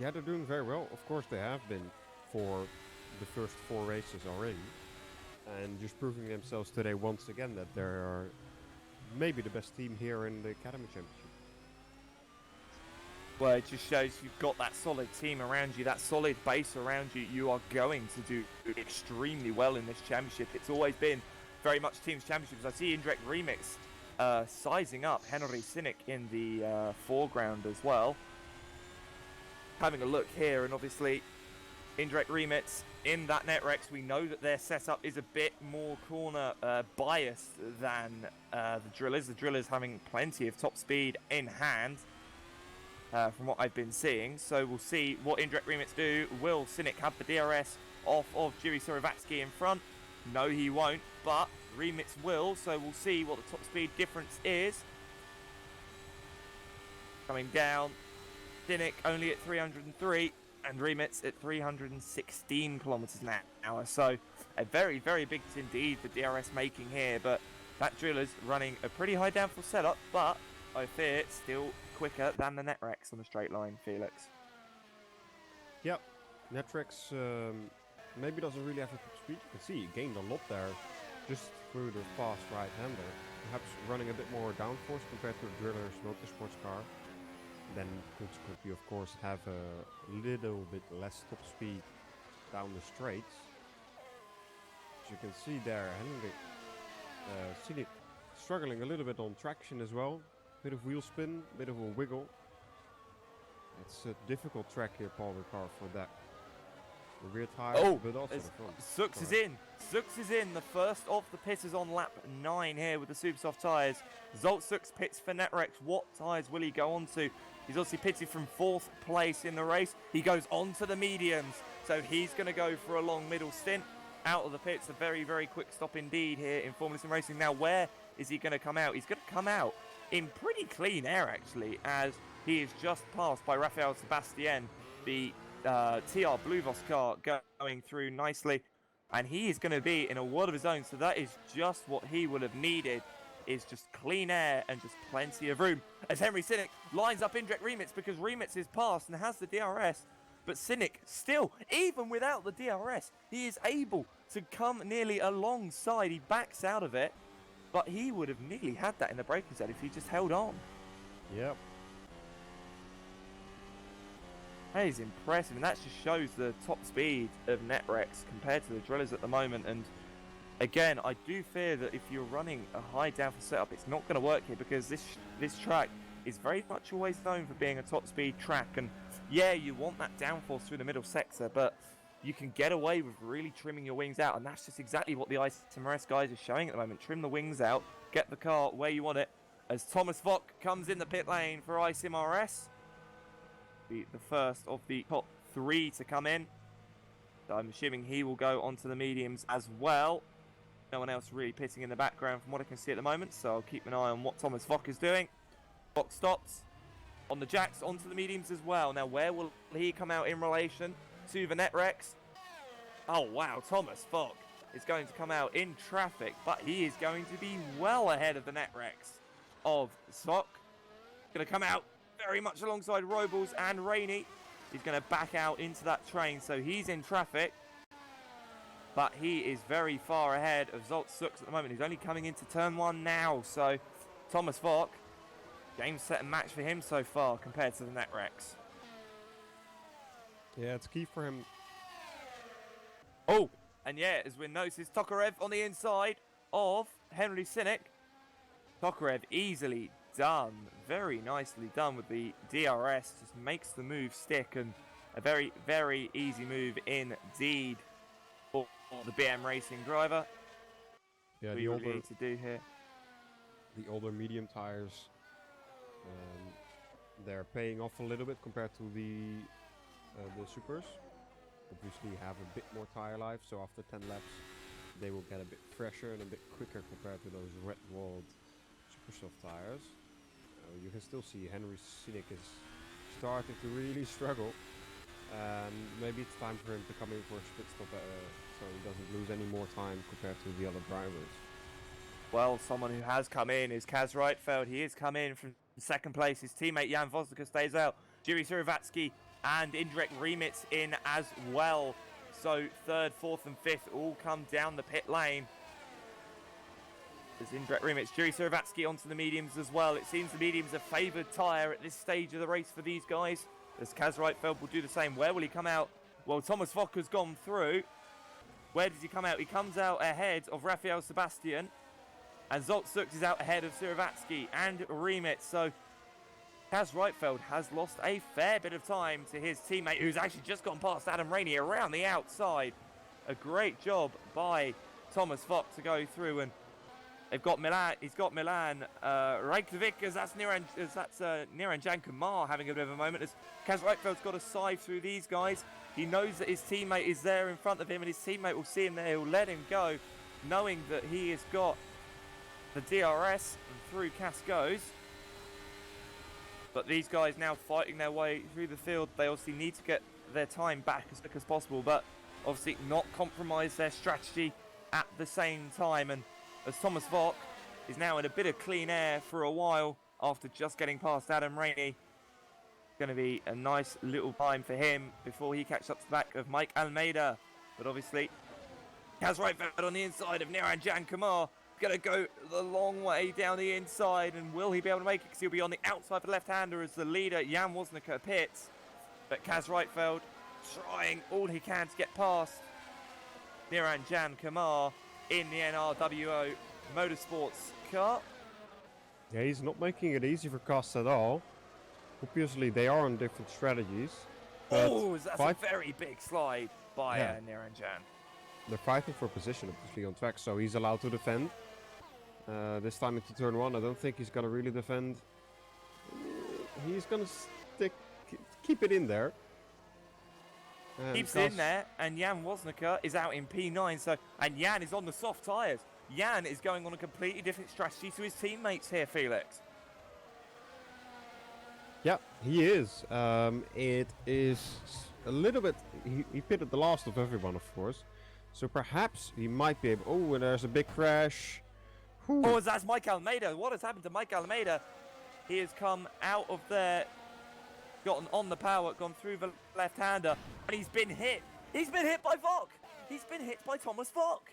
Yeah, they're doing very well. Of course they have been for the first 4 races already. And just proving themselves today once again that they are maybe the best team here in the Academy Championship. Well, it just shows you've got that solid team around you, that solid base around you. You are going to do extremely well in this championship. It's always been very much teams championships. I see Indirect Remix sizing up Henry Cynic in the foreground as well. Having a look here, and obviously Indirect Remix in that NetRex, we know that their setup is a bit more corner biased than the Drillers. The Drillers having plenty of top speed in hand. From what I've been seeing, so we'll see what Indirect Remix do. Will Cynic have the DRS off of Jiri Sorovatsky in front? No, he won't, but Remix will, so we'll see what the top speed difference is. Coming down, Cynic only at 303, and Remix at 316 kilometers an hour, so a very, very big indeed the DRS making here, but that Driller's running a pretty high downforce setup, but I fear it's still quicker than the NetRex on the straight line, Felix. Yep, NetRex maybe doesn't really have a top speed. You can see he gained a lot there just through the fast right-hander. Perhaps running a bit more downforce compared to the Driller's Motorsports car. Then consequently, of course, have a little bit less top speed down the straights. As you can see there, Henrik struggling a little bit on traction as well. Bit of wheel spin, bit of a wiggle. It's a difficult track here, Paul Ricard, for that. The rear tire, but also the front. Zux is in. Zux is in. The first of the pitters on lap 9 here with the super soft tyres. Zux pits for NetRex. What tyres will he go on to? He's obviously pitted from 4th place in the race. He goes on to the mediums. So he's going to go for a long middle stint. Out of the pits, a very, very quick stop indeed here in Formula SimRacing. Now, where is he going to come out? He's going to come out in pretty clean air, actually, as he is just passed by Rafael Sebastian, the TR Bluvos car going through nicely, and he is going to be in a world of his own. So that is just what he would have needed, is just clean air and just plenty of room, as Henry Cynic lines up Indirect Remix, because Remix is passed and has the DRS, but Cynic still, even without the DRS, he is able to come nearly alongside. He backs out of it, but he would have nearly had that in the braking set if he just held on. Yep. That is impressive, and that just shows the top speed of NetRex compared to the Drillers at the moment. And again, I do fear that if you're running a high downforce setup, it's not going to work here, because this track is very much always known for being a top speed track. And yeah, you want that downforce through the middle sector, but you can get away with really trimming your wings out, and that's just exactly what the ISMRS guys are showing at the moment. Trim the wings out, get the car where you want it, as Thomas Vock comes in the pit lane for ISMRS. The first of the top 3 to come in. So I'm assuming he will go onto the mediums as well. No one else really pitting in the background from what I can see at the moment, so I'll keep an eye on what Thomas Vock is doing. Vock stops on the jacks, onto the mediums as well. Now, where will he come out in relation to the Netrex? Oh, wow, Thomas Vock is going to come out in traffic, but he is going to be well ahead of the Netrex of Sock. Going to come out very much alongside Robles and Rainey. He's going to back out into that train, so he's in traffic. But he is very far ahead of Zolt Sux at the moment. He's only coming into turn 1 now, so Thomas Vock, game, set and match for him so far compared to the Netrex. Yeah, it's key for him. Oh, and yeah, as we noticed, Tokarev on the inside of Henry Sinek. Tokarev easily done, very nicely done with the DRS, just makes the move stick, and a very, very easy move indeed for the BM Racing driver. Yeah, we really need to do here. The older medium tires, they're paying off a little bit compared to the supers. Obviously have a bit more tire life, so after 10 laps they will get a bit fresher and a bit quicker compared to those red-walled super soft tires. You can still see Henry Sinek is starting to really struggle. Maybe it's time for him to come in for a pit stop so he doesn't lose any more time compared to the other drivers. Well, someone who has come in is Kaz Reitfeld. He has come in from second place. His teammate Jan Vosnica stays out. Jiri Surivatsky and Indrek Remitz in as well. So third, fourth and fifth all come down the pit lane. There's Indrek Remitz, Jiri Surivatsky onto the mediums as well. It seems the mediums are favoured tyre at this stage of the race for these guys, as Kaz Reitfeld will do the same. Where will he come out? Well, Thomas Vock has gone through. Where does he come out? He comes out ahead of Rafael Sebastian. And Zolt Sux is out ahead of Surivatsky and Remitz. So Kaz Reitfeld has lost a fair bit of time to his teammate, who's actually just gone past Adam Rainey around the outside. A great job by Thomas Vock to go through, and they've got Milan. He's got Milan Reykjavik, as that's Niran Jan Kumar having a bit of a moment. As Kaz Reitfeld's got to side through these guys. He knows that his teammate is there in front of him, and his teammate will see him there. He'll let him go, knowing that he has got the DRS, and through Cass goes. But these guys now fighting their way through the field. They obviously need to get their time back as quick as possible, but obviously not compromise their strategy at the same time. And as Thomas Vock is now in a bit of clean air for a while after just getting past Adam Rainey, going to be a nice little time for him before he catches up to the back of Mike Almeida. But obviously, Kaz Reitfeld on the inside of Niran Jan Kumar. Going to go the long way down the inside, and will he be able to make it? Because he'll be on the outside for the left-hander as the leader, Jan Woznica, pits. But Kaz Reitfeld trying all he can to get past Niran Jan Kumar in the NRWO Motorsports Cup. Yeah, he's not making it easy for Kaz at all. Obviously, they are on different strategies. Oh, that's a very big slide by Niran Jan. They're fighting for position, obviously, on track, so he's allowed to defend. This time into turn 1, I don't think he's going to really defend. He's going to keep it in there. Keeps it in there, and Jan Woznica is out in P9, and Jan is on the soft tyres. Jan is going on a completely different strategy to his teammates here, Felix. Yeah, he is. It is a little bit... He pitted the last of everyone, of course. So perhaps he might be able... Oh, and there's a big crash. Whew. Oh, that's Mike Almeida. What has happened to Mike Almeida? He has come out of there, gotten on the power, gone through the left-hander, and he's been hit. He's been hit by Vock. He's been hit by Thomas Vock.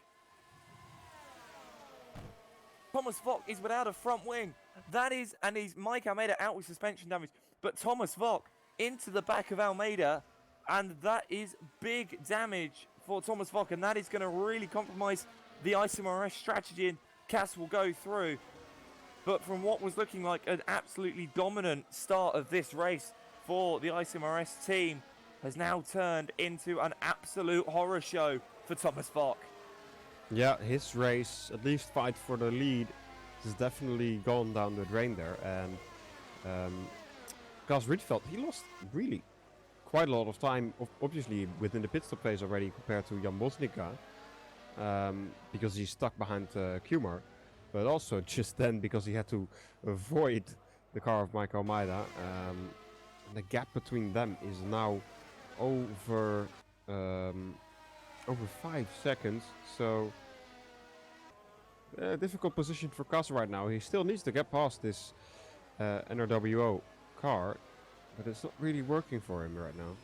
Thomas Vock is without a front wing. That is, and he's Mike Almeida out with suspension damage. But Thomas Vock into the back of Almeida, and that is big damage for Thomas Vock, and that is going to really compromise the ISMRS strategy, and Cass will go through. But from what was looking like an absolutely dominant start of this race for the ISMRS team, has now turned into an absolute horror show for Thomas Vock. Yeah, his race, at least fight for the lead, has definitely gone down the drain there. And Kaz Reitfeld, he lost really quite a lot of time, obviously within the pit stop phase already compared to Jan Woznica. because he's stuck behind Kumar, but also just then because he had to avoid the car of Michael Maida. The gap between them is now over 5 seconds, so difficult position for Kaz right now. He still needs to get past this NRWO car, but it's not really working for him right now.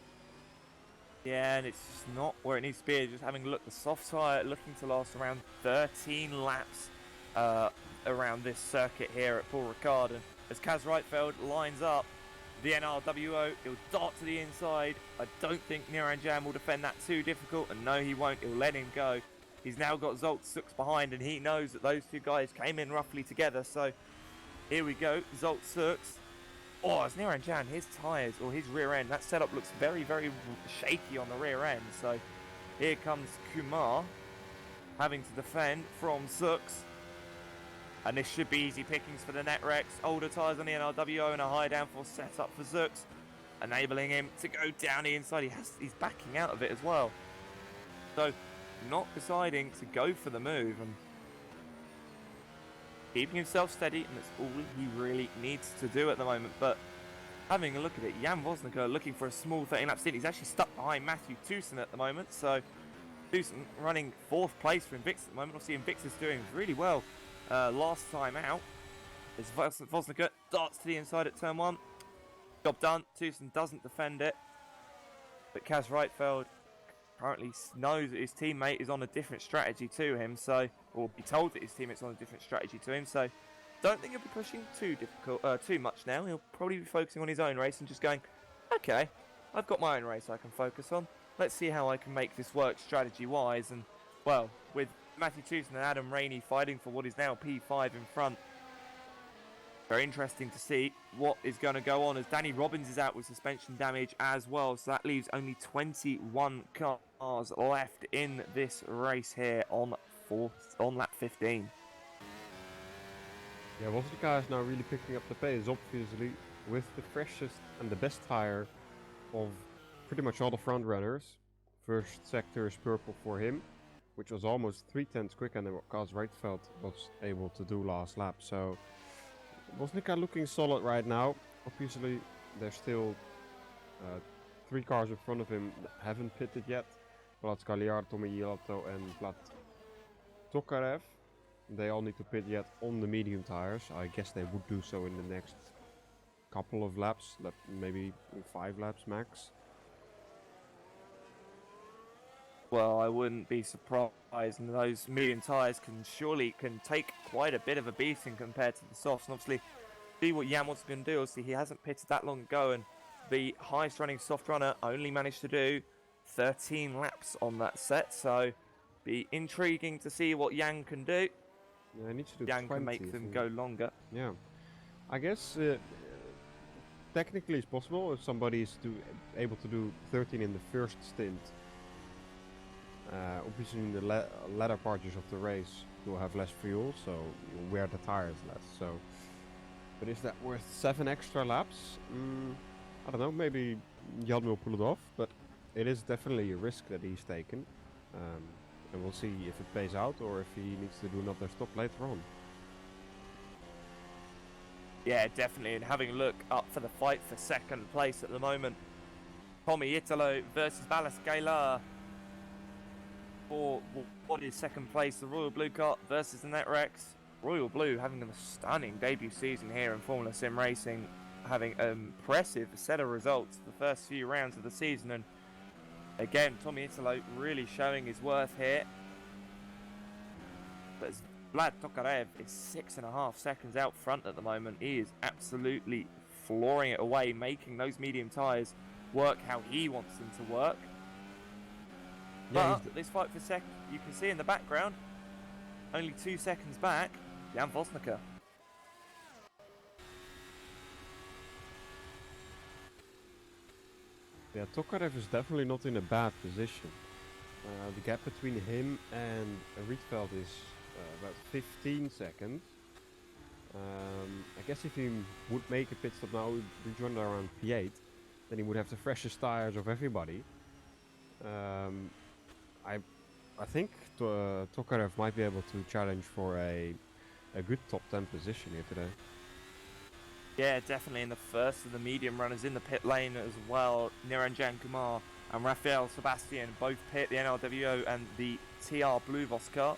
Yeah, and it's just not where it needs to be. Just having a look, the soft tyre looking to last around 13 laps around this circuit here at Paul Ricard. And as Kaz Reitfeld lines up, the NRWO, he'll dart to the inside. I don't think Niranjan will defend that too difficult, and no, he won't. He'll let him go. He's now got Zolt Sux behind, and he knows that those two guys came in roughly together. So here we go, Zolt Sux. Oh, as Niranjan, his tyres, or his rear end, that setup looks very, very shaky on the rear end. So here comes Kumar, having to defend from Sux. And this should be easy pickings for the Netrex. Older tyres on the NRWO and a high downforce setup for Zux, enabling him to go down the inside. He's backing out of it as well. So, not deciding to go for the move and keeping himself steady, and that's all he really needs to do at the moment. But having a look at it, Jan Vosnicker looking for a small 13-lap stint. He's actually stuck behind Matthew Tewson at the moment. So, Tewson running 4th place for Invictus at the moment. Obviously, Invictus doing really well. Last time out, as Vosnicker darts to the inside at turn 1. Job done. Tewson doesn't defend it. But Kaz Reitfeld currently knows that his teammate is on a different strategy to him, so, or be told that his teammate's on a different strategy to him, so don't think he'll be pushing too much now. He'll probably be focusing on his own race and just going, okay, I've got my own race I can focus on. Let's see how I can make this work strategy-wise. And, well, with Matthew Tewson and Adam Rainey fighting for what is now P5 in front, very interesting to see what is going to go on, as Danny Robbins is out with suspension damage as well. So that leaves only 21 cars left in this race here on lap 15. Yeah, Vosnicker is now really picking up the pace, obviously, with the freshest and the best tire of pretty much all the front runners. First sector is purple for him, which was almost 3/10 quicker than what Kaz Reitfeld was able to do last lap. So Vosnicker looking solid right now. Obviously, there's still 3 cars in front of him that haven't pitted yet. Vlad Skaliar, Tommy Gielato and Vlad Tokarev. They all need to pit yet on the medium tires. I guess they would do so in the next couple of laps, maybe 5 laps max. Well, I wouldn't be surprised, and those medium tyres can take quite a bit of a beating compared to the softs. And obviously, see what Jan wants to do. Obviously, he hasn't pitted that long ago, and the highest running soft runner only managed to do 13 laps on that set. So, be intriguing to see what Jan can do. Yeah, he needs to do Jan 20, can make them go longer. Yeah, I guess technically it's possible if somebody is able to do 13 in the first stint. Obviously in the latter parts of the race you'll have less fuel, so you'll wear the tires less. So, but is that worth 7 extra laps? I don't know, maybe Jan will pull it off, but it is definitely a risk that he's taken. And we'll see if it pays out or if he needs to do another stop later on. Yeah, definitely, and having a look up for the fight for second place at the moment. Tommy Italo versus Balas Galar. For what is second place, the Royal Blue car versus the Netrex. Royal Blue having a stunning debut season here in Formula Sim Racing, having an impressive set of results the first few rounds of the season, and again, Tommy Italo really showing his worth here. But as Vlad Tokarev is 6.5 seconds out front at the moment, he is absolutely flooring it away, making those medium tyres work how he wants them to work. Yeah, but this fight for second, you can see in the background, only 2 seconds back, Jan Vosnicker. Yeah, Tokarev is definitely not in a bad position. The gap between him and Rietveld is about 15 seconds. I guess if he would make a pit stop now, he would run around P8, then he would have the freshest tires of everybody. I I think Tokarev might be able to challenge for a good top 10 position here today. Yeah, definitely in the first of the medium runners in the pit lane as well. Niranjan Kumar and Rafael Sebastian both pit, the NRWO and the TR Blue Voscar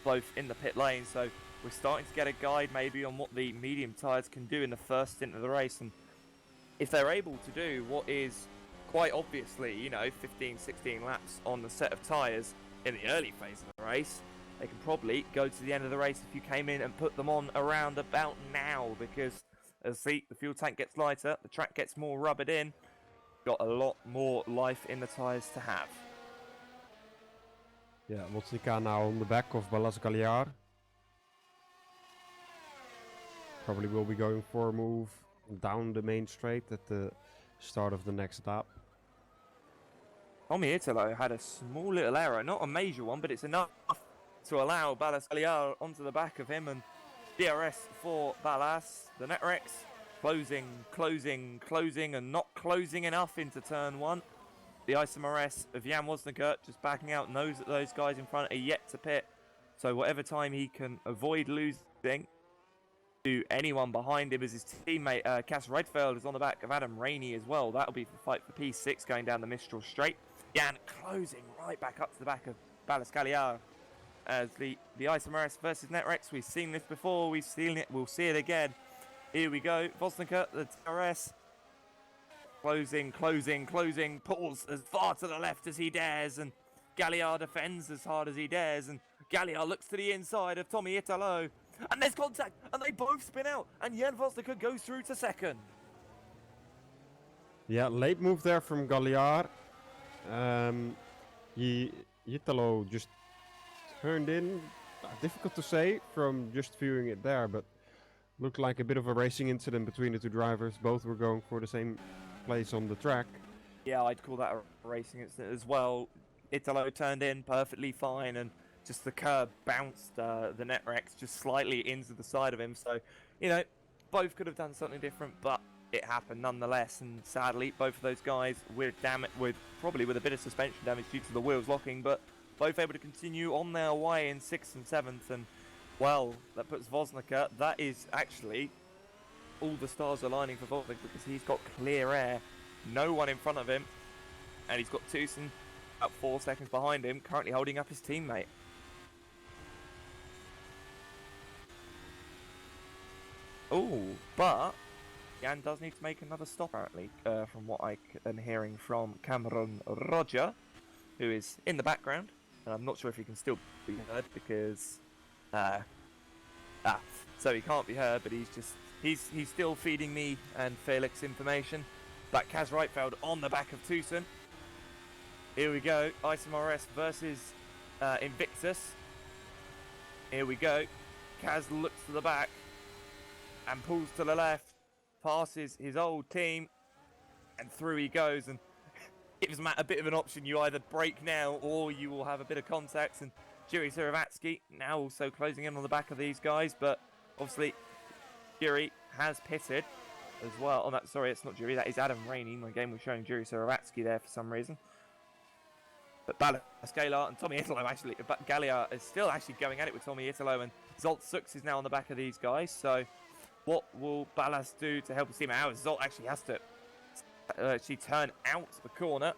both in the pit lane. So we're starting to get a guide maybe on what the medium tyres can do in the first stint of the race. And if they're able to do what is quite obviously, you know, 15, 16 laps on the set of tyres in the early phase of the race, they can probably go to the end of the race if you came in and put them on around about now, because as the fuel tank gets lighter, the track gets more rubbered in, got a lot more life in the tyres to have. Yeah, Motsika now on the back of Ballas Galliard. Probably will be going for a move down the main straight at the start of the next lap. Tommy Italo had a small little error, not a major one, but it's enough to allow Ballas Galliard onto the back of him, and DRS for Ballas. The Netrex closing, and not closing enough into turn one. The ISMRS of Jan Wozniak just backing out, knows that those guys in front are yet to pit. So whatever time he can avoid losing to anyone behind him as his teammate Cass Redfeld is on the back of Adam Rainey as well. That'll be the fight for P6 going down the Mistral Straight. Jan closing right back up to the back of Ballas Galliard. As the ISMRS versus Netrex, we've seen this before, we've seen it, we'll see it again. Here we go, Vosnica, the DRS. Closing, pulls as far to the left as he dares, and Galliard defends as hard as he dares, and Galliard looks to the inside of Tommy Italo, and there's contact, and they both spin out, and Jan Vosnica goes through to second. Yeah, late move there from Galliard. Italo just turned in. Difficult to say from just viewing it there, but looked like a bit of a racing incident between the two drivers. Both were going for the same place on the track. Yeah, I'd call that a racing incident as well. Italo turned in perfectly fine, and just the curb bounced the Netrex just slightly into the side of him. So, you know, both could have done something different, but it happened nonetheless. And sadly, both of those guys probably with a bit of suspension damage due to the wheels locking, but both able to continue on their way in 6th and 7th. And well, that puts Vosnica. That is actually all the stars aligning for Vosnica, because he's got clear air, no one in front of him, and he's got Tucson about 4 seconds behind him, currently holding up his teammate. Oh, but Jan does need to make another stop, apparently, from what I am hearing from Cameron Rodger, who is in the background, and I'm not sure if he can still be heard because so he can't be heard, but he's still feeding me and Felix information. But Kaz Reitfeld on the back of Tucson. Here we go, ISMRS versus Invictus. Here we go. Kaz looks to the back and pulls to the left, passes his old team, and through he goes, and gives Matt a bit of an option. You either brake now or you will have a bit of contact, and Jiri Suravatsky now also closing in on the back of these guys, but obviously Jiri has pitted as well. Oh, that, sorry, it's not Jiri, that is Adam Rainey. My game was showing Jiri Suravatsky there for some reason. But Ballas Galliard and Tommy Italo actually, but Galliard is still actually going at it with Tommy Italo, and Zolt Sux is now on the back of these guys. So what will Ballas do to help his team out? Zolt actually has to actually turn out the corner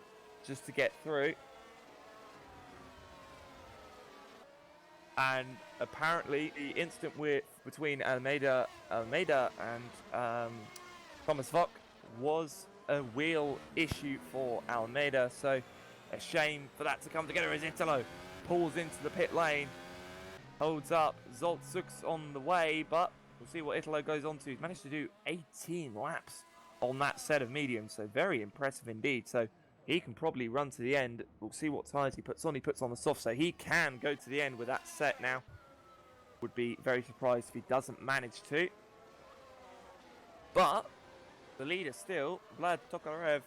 just to get through. And apparently the incident between Almeida and Thomas Vock was a wheel issue for Almeida. So a shame for that to come together as Italo pulls into the pit lane, holds up Zolt Sux on the way, but we'll see what Italo goes on to. He's managed to do 18 laps on that set of mediums, so very impressive indeed. So he can probably run to the end. We'll see what tyres he puts on. He puts on the soft, so he can go to the end with that set now. Would be very surprised if he doesn't manage to. But the leader still, Vlad Tokarev,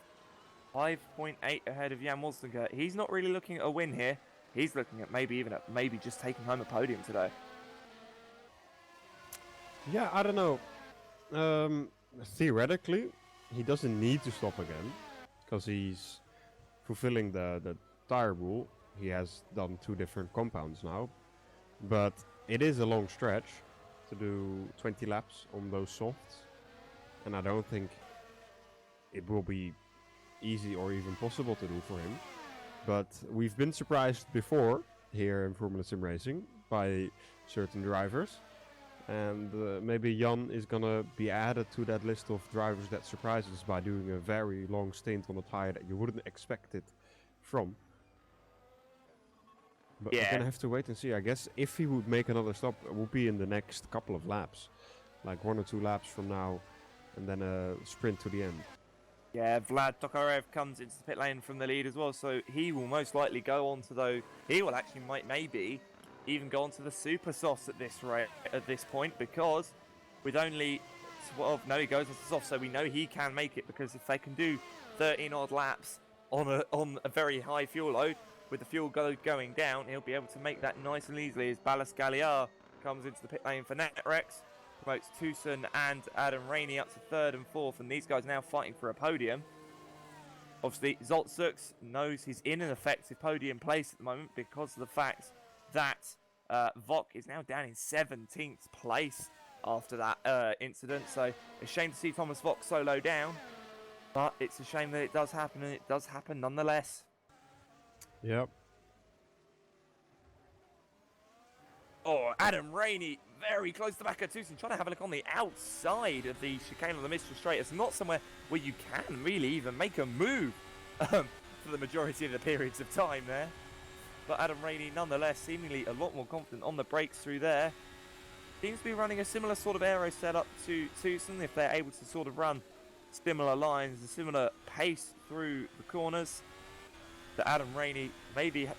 5.8 ahead of Jan Wozniak. He's not really looking at a win here. He's looking at maybe just taking home a podium today. Yeah, I don't know. Theoretically, he doesn't need to stop again because he's fulfilling the tire rule. he has done 2 different compounds now. But it is a long stretch to do 20 laps on those softs. And I don't think it will be easy or even possible to do for him. But we've been surprised before here in Formula Sim Racing by certain drivers. And maybe Jan is gonna be added to that list of drivers that surprise us by doing a very long stint on a tire that you wouldn't expect it from. But we're gonna have to wait and see. I guess if he would make another stop, it will be in the next couple of laps. Like 1 or 2 laps from now, and then a sprint to the end. Yeah, Vlad Tokarev comes into the pit lane from the lead as well, so he will most likely go on to those. He will actually maybe even go on to the super softs at this point, because with only 12, no, he goes on to soft, so we know he can make it, because if they can do 13 odd laps on a very high fuel load, with the fuel going down, he'll be able to make that nice and easily as Ballas Galliard comes into the pit lane for Netrex, promotes Tucson and Adam Rainey up to 3rd and 4th, and these guys now fighting for a podium. Obviously, Zoltzuks knows he's in an effective podium place at the moment because of the fact that Vok is now down in 17th place after that incident. So a shame to see Thomas Vok solo down, but it's a shame that it does happen, and it does happen nonetheless. Yep. Oh, Adam Rainey very close to the back of Tucson, trying to have a look on the outside of the chicane on the Mistral Straight. It's not somewhere where you can really even make a move for the majority of the periods of time there. But Adam Rainey, nonetheless, seemingly a lot more confident on the brakes through there. Seems to be running a similar sort of aero setup to Tucson, if they're able to sort of run similar lines, a similar pace through the corners. That Adam Rainey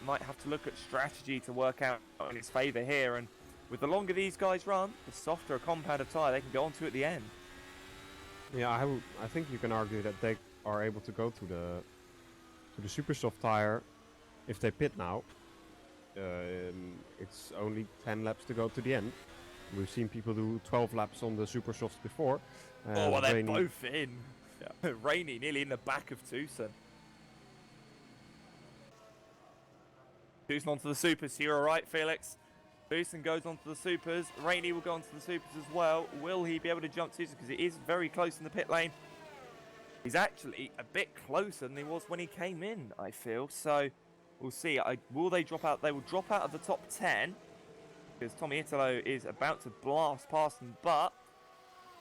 might have to look at strategy to work out in his favour here. And with the longer these guys run, the softer a compound of tyre they can go onto at the end. Yeah, I think you can argue that they are able to go to the super soft tire if they pit now. It's only 10 laps to go to the end. We've seen people do 12 laps on the super softs before. Oh, well, they're both in. Yeah. Rainey nearly in the back of Tucson. Tucson onto the supers. You're all right, Felix. Tucson goes onto the supers. Rainey will go onto the supers as well. Will he be able to jump Tucson? Because it is very close in the pit lane. He's actually a bit closer than he was when he came in, I feel. So we'll see. Will they drop out? They will drop out of the top 10. Because Tommy Italo is about to blast past them. But,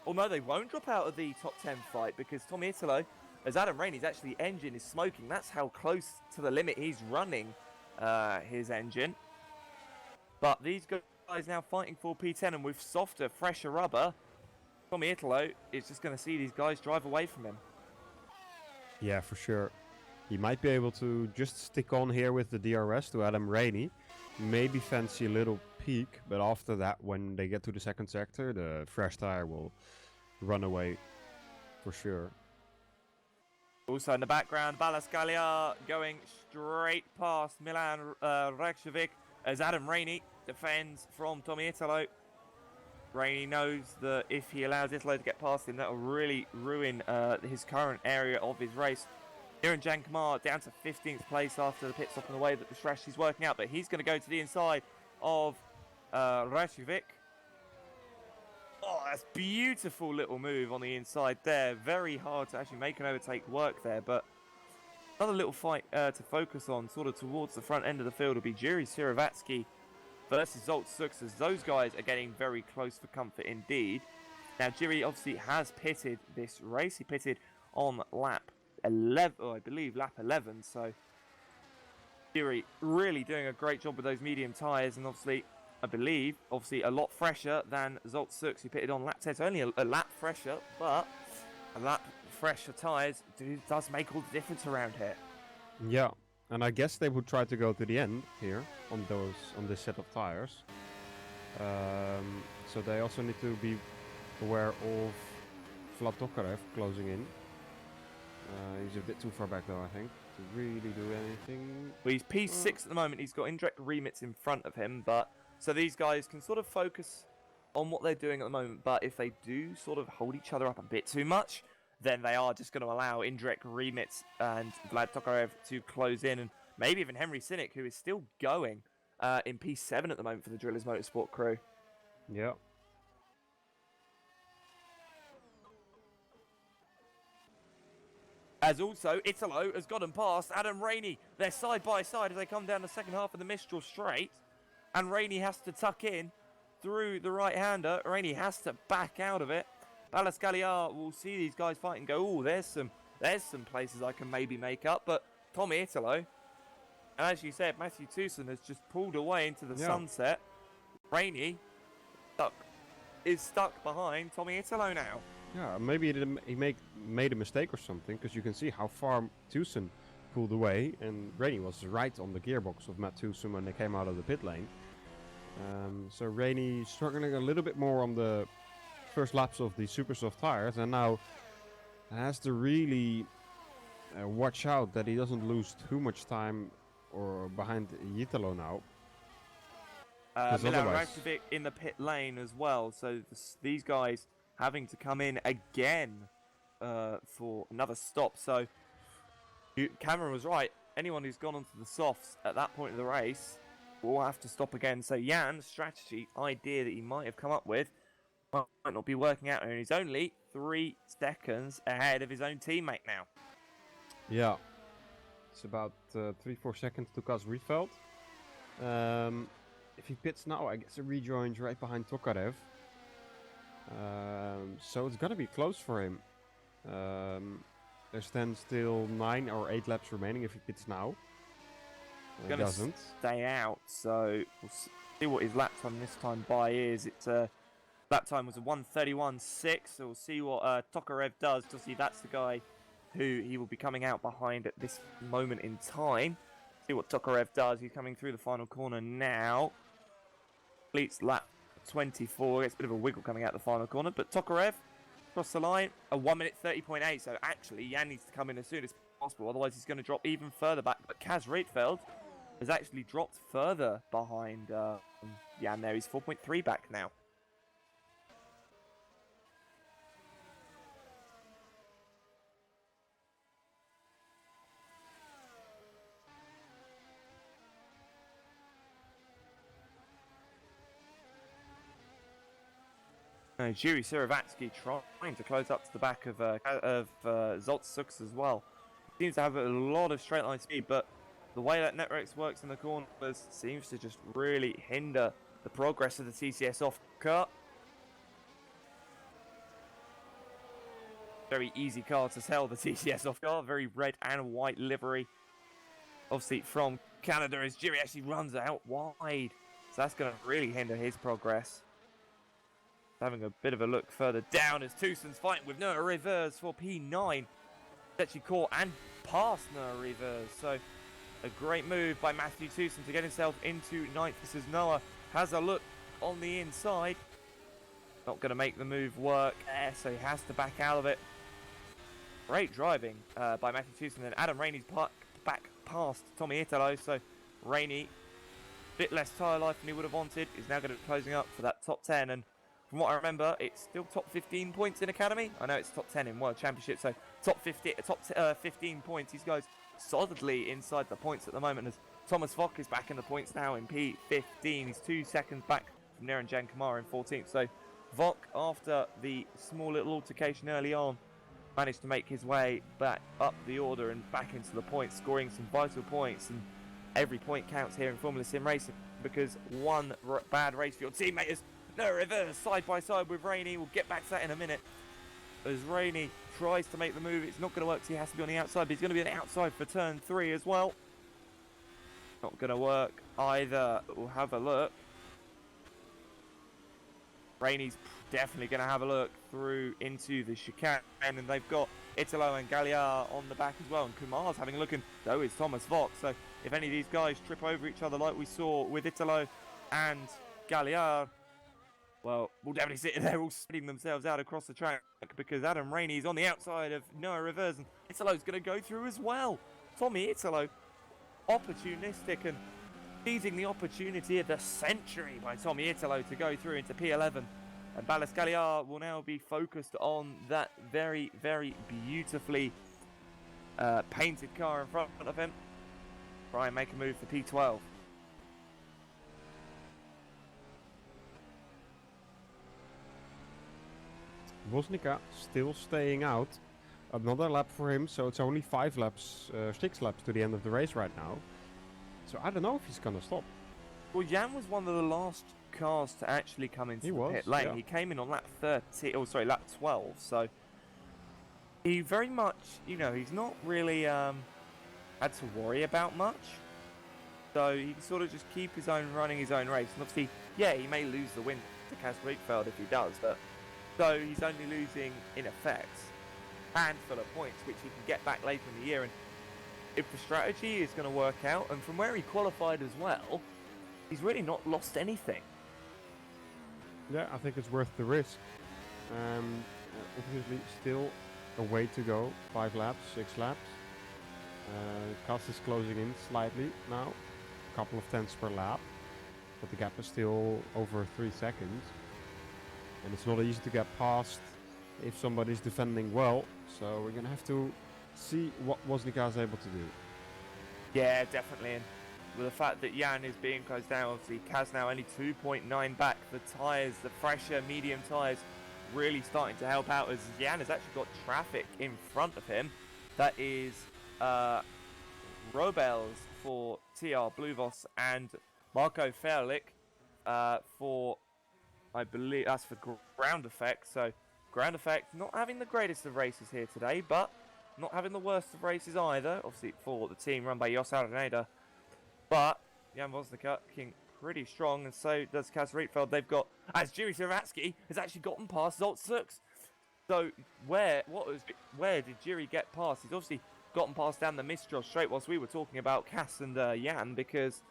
oh no, they won't drop out of the top 10 fight. Because Tommy Italo, as Adam Rainey's actually engine is smoking. That's how close to the limit he's running his engine. But these guys now fighting for P10, and with softer, fresher rubber, Tommy Italo is just going to see these guys drive away from him. Yeah, for sure. He might be able to just stick on here with the DRS to Adam Rainey. Maybe fancy a little peak, but after that, when they get to the second sector, the fresh tire will run away for sure. Also in the background, Ballas Galliard going straight past Milan Rekshevik as Adam Rainey defends from Tommy Italo. Rainey knows that if he allows Italo to get past him, that will really ruin his current area of his race. Niran Jankumar down to 15th place after the pit stop in the way that the strategy is working out, but he's going to go to the inside of Rekshevik. Oh, that's beautiful little move on the inside there. Very hard to actually make an overtake work there, but another little fight to focus on sort of towards the front end of the field will be Jiri Siravatsky versus Zoltzuks, as those guys are getting very close for comfort indeed. Now, Jiri obviously has pitted this race. He pitted on lap 11, or I believe lap 11, so Jiri really doing a great job with those medium tyres, and obviously I believe, obviously a lot fresher than Zoltzuks, who pitted on lap 10. It's only a lap fresher, but a lap fresher tyres does make all the difference around here. Yeah, and I guess they would try to go to the end here on this set of tyres. So they also need to be aware of Vlad Tokarev closing in. He's a bit too far back though, I think, to really do anything. Well, he's P6 at the moment. He's got indirect remits in front of him, but so these guys can sort of focus on what they're doing at the moment, but if they do sort of hold each other up a bit too much, then they are just going to allow indirect remits and Vlad Tokarev to close in. And maybe even Henry Sinek, who is still going in P7 at the moment for the Drillers Motorsport crew. Yeah. As also, Italo has gotten past Adam Rainey. They're side by side as they come down the second half of the Mistral Straight. And Rainey has to tuck in through the right-hander. Rainey has to back out of it. Ballas Galliard will see these guys fight and go, oh, there's some places I can maybe make up. But Tommy Italo, and as you said, Matthew Toussaint has just pulled away into the sunset. Rainey is stuck behind Tommy Italo now. Yeah, maybe he made a mistake or something, because you can see how far Toussaint pulled away, and Rainey was right on the gearbox of Matt Toussaint when they came out of the pit lane. So Rainey struggling a little bit more on the first laps of the super soft tires, and now has to really watch out that he doesn't lose too much time or behind Italo now. Milan Rakovic in the pit lane as well, so these guys having to come in again for another stop. So Cameron was right. Anyone who's gone onto the softs at that point of the race will have to stop again. So Jan's strategy idea that he might have come up with might not be working out, and he's only 3 seconds ahead of his own teammate now. Yeah, it's about 3-4 seconds to Kaz Rietveld. If he pits now, I guess he rejoins right behind Tokarev. So it's gonna be close for him. There's then still 9 or 8 laps remaining if he pits now. He doesn't stay out, so we'll see what his lap time this time by is. It's lap time was a 1:31.6, so we'll see what Tokarev does. Obviously, that's the guy who he will be coming out behind at this moment in time. See what Tokarev does. He's coming through the final corner now. Completes lap 24. It's a bit of a wiggle coming out the final corner, but Tokarev across the line, a 1:30.8. So actually, Jan needs to come in as soon as possible, otherwise he's going to drop even further back. But Kaz Rietveld has actually dropped further behind Jan there. He's 4.3 back now. Jiri Siravatsky trying to close up to the back of Zoltsuks as well. Seems to have a lot of straight line speed, but the way that Netrex works in the corners seems to just really hinder the progress of the TCS off car. Very easy car to sell, the TCS off car. Very red and white livery. Obviously from Canada, as Jiri actually runs out wide. So that's going to really hinder his progress. Having a bit of a look further down as Toussaint's fighting with Noah Rivers for P9. Actually caught and passed Noah Rivers. So a great move by Matthew Toussaint to get himself into 9th. This is Noah has a look on the inside. Not going to make the move work there, so he has to back out of it. Great driving by Matthew Toussaint. And Adam Rainey's back past Tommy Italo. So Rainey, a bit less tyre life than he would have wanted, is now going to be closing up for that top 10. And from what I remember, it's still top 15 points in Academy. I know it's top 10 in World Championship, so top 15 points. These guys solidly inside the points at the moment, as Thomas Vock is back in the points now in P15. He's 2 seconds back from Niranjan Kumar in 14th. So Vock, after the small little altercation early on, managed to make his way back up the order and back into the points, scoring some vital points. And every point counts here in Formula Sim Racing, because one bad race for your teammate is no reverse side by side with Rainey. We'll get back to that in a minute. As Rainey tries to make the move, it's not going to work, so he has to be on the outside, but he's going to be on the outside for turn 3 as well. Not going to work either. We'll have a look. Rainey's definitely going to have a look through into the chicane, and they've got Italo and Galliard on the back as well, and Kumar's having a look, and so is Thomas Vox. So if any of these guys trip over each other like we saw with Italo and Galliard, well, we'll definitely sit there all spreading themselves out across the track, because Adam Rainey is on the outside of Noah Rivers, and Italo's going to go through as well. Tommy Italo, opportunistic and seizing the opportunity of the century by Tommy Italo to go through into P11. And Ballas Galliard will now be focused on that very, very beautifully painted car in front of him. try and make a move for P12. Bosnica still staying out. Another lap for him, so it's only 6 laps to the end of the race right now. So I don't know if he's gonna stop. Well, Jan was one of the last cars to actually come into the pit lane. Yeah. He came in on lap lap 12. So he very much, he's not really had to worry about much. So he can sort of just keep running his own race. And obviously, yeah, he may lose the win to Cas Rietveld if he does, but so he's only losing in effect a handful of points, which he can get back later in the year. And if the strategy is going to work out, and from where he qualified as well, he's really not lost anything. Yeah, I think it's worth the risk. Obviously, still a way to go. 5 laps, 6 laps. Cas is closing in slightly now. A couple of tenths per lap. But the gap is still over 3 seconds. And it's not easy to get past if somebody's defending well. So we're going to have to see what Woznica is able to do. Yeah, definitely. And with the fact that Jan is being closed down, obviously Kaz now only 2.9 back. The tyres, the fresher medium tyres, really starting to help out as Jan has actually got traffic in front of him. That is Robels for TR Bluvos and Marco Felix for, I believe, that's for Ground Effect. So Ground Effect not having the greatest of races here today, but not having the worst of races either. Obviously for the team run by Jos Araneda. But Jan Woznica looking pretty strong, and so does Cas Rietveld. They've got, as Jiri Saratsky has actually gotten past Zoltsuks. So where did Jiri get past? He's obviously gotten past down the Mistral straight whilst we were talking about Cas and Jan, because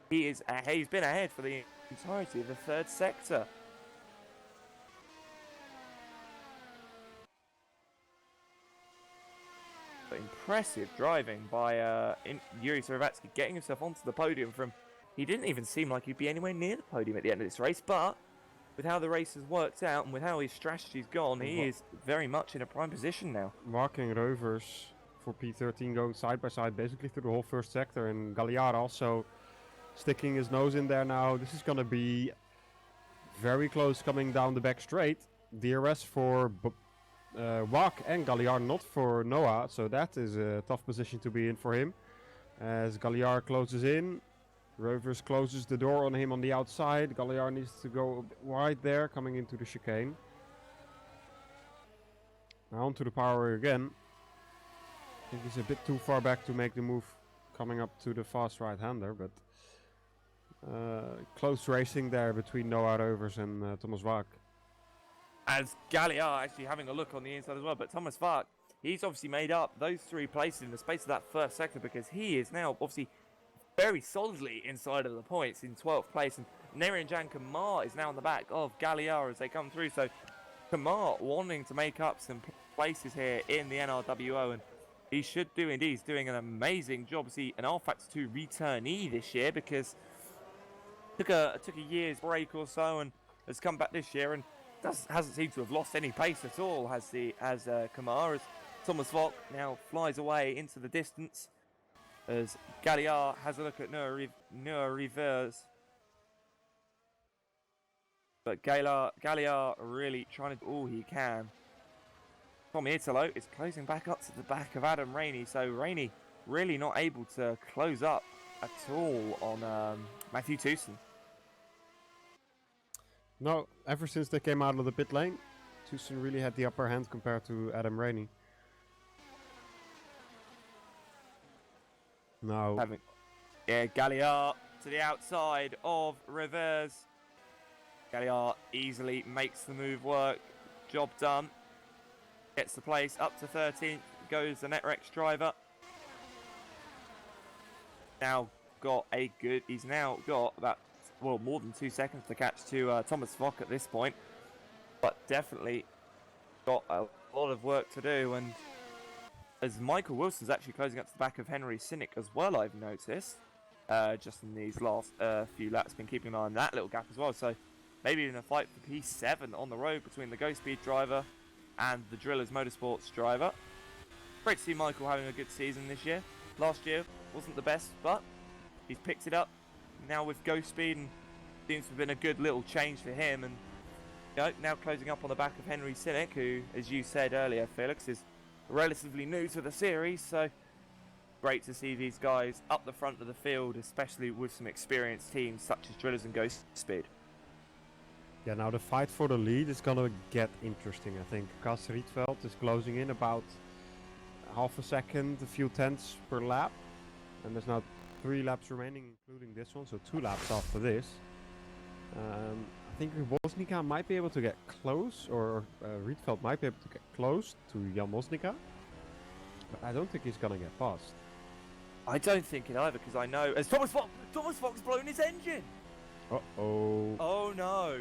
he's been ahead for the entirety of the third sector. But impressive driving by Yuri Saratsky, getting himself onto the podium from... He didn't even seem like he'd be anywhere near the podium at the end of this race, but with how the race has worked out and with how his strategy's gone, he is very much in a prime position now. Marking Rovers for P13 going side by side basically through the whole first sector, and Galliard also sticking his nose in there now. This is going to be very close coming down the back straight. DRS for Wak and Galliard, not for Noah, so that is a tough position to be in for him. As Galliard closes in, Rovers closes the door on him on the outside. Galliard needs to go a bit wide there, coming into the chicane. Now onto the power again. I think he's a bit too far back to make the move coming up to the fast right-hander, but close racing there between Noah Rovers and Thomas Wak. As Galliard actually having a look on the inside as well, but Thomas Wak, he's obviously made up those 3 places in the space of that first sector, because he is now obviously very solidly inside of the points in 12th place, and Nerian Kamar is now on the back of Galliard as they come through. So Kamar wanting to make up some places here in the NRWO, and he should do indeed. He's doing an amazing job. See, an rFactor 2 returnee this year, because took a year's break or so and has come back this year and hasn't seemed to have lost any pace at all. Has Kamar, as Thomas Volk now flies away into the distance. As Galliard has a look at Noah Rivers. But Galliard really trying to do all he can. Tommy Italo is closing back up to the back of Adam Rainey. So Rainey really not able to close up at all on Matthew Tewson. No, ever since they came out of the pit lane, Tewson really had the upper hand compared to Adam Rainey. No. Galliard to the outside of Rivers. Galliard easily makes the move work. Job done. Gets the place up to 13th. Goes the Netrex driver. He's now got about, more than 2 seconds to catch to Thomas Fock at this point. But definitely got a lot of work to do, and as Michael Wilson's actually closing up to the back of Henry Cynic as well, I've noticed. Just in these last few laps, been keeping an eye on that little gap as well. So maybe in a fight for P7 on the road between the Go Speed driver and the Drillers Motorsports driver. Great to see Michael having a good season this year. Last year wasn't the best, but he's picked it up now with Ghost Speed, and seems to have been a good little change for him. And now closing up on the back of Henry Sinek, who, as you said earlier, Felix, is relatively new to the series, so great to see these guys up the front of the field, especially with some experienced teams such as Drillers and Ghost Speed. Yeah, now the fight for the lead is gonna get interesting, I think. Cas Rietveld is closing in about half a second, a few tenths per lap, and there's now 3 laps remaining, including this one, so 2 laps after this. I think Woznica might be able to get close, or Rietveld might be able to get close to Jan Woznica, but I don't think he's gonna get past. I don't think it either, because I know as Thomas Fox blown his engine. Uh-oh. Oh no.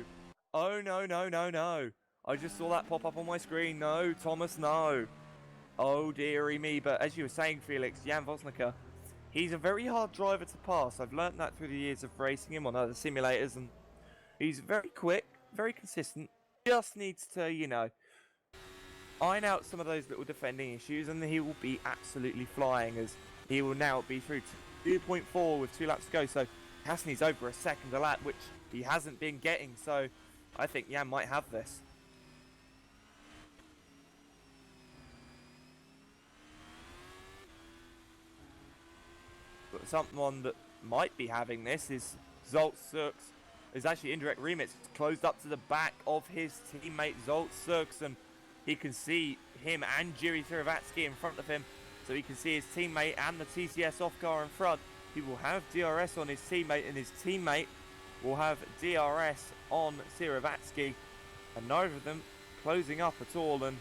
Oh no, no, no, no. I just saw that pop up on my screen. No, Thomas, no. Oh dearie me. But as you were saying, Felix, Jan Woznica, he's a very hard driver to pass. I've learnt that through the years of racing him on other simulators, and he's very quick, very consistent. Just needs to, you know, iron out some of those little defending issues, and he will be absolutely flying, as he will now be through 2.4 with 2 laps to go. So Hasney's over a second a lap, which he hasn't been getting. So I think Jan might have this. But someone that might be having this is Zoltz. Is actually indirect remits closed up to the back of his teammate Zoltz, and he can see him and Jiri Siravatsky in front of him, so he can see his teammate and the TCS off car in front. He will have DRS on his teammate, and his teammate will have DRS on Siravatsky, and neither of them closing up at all. And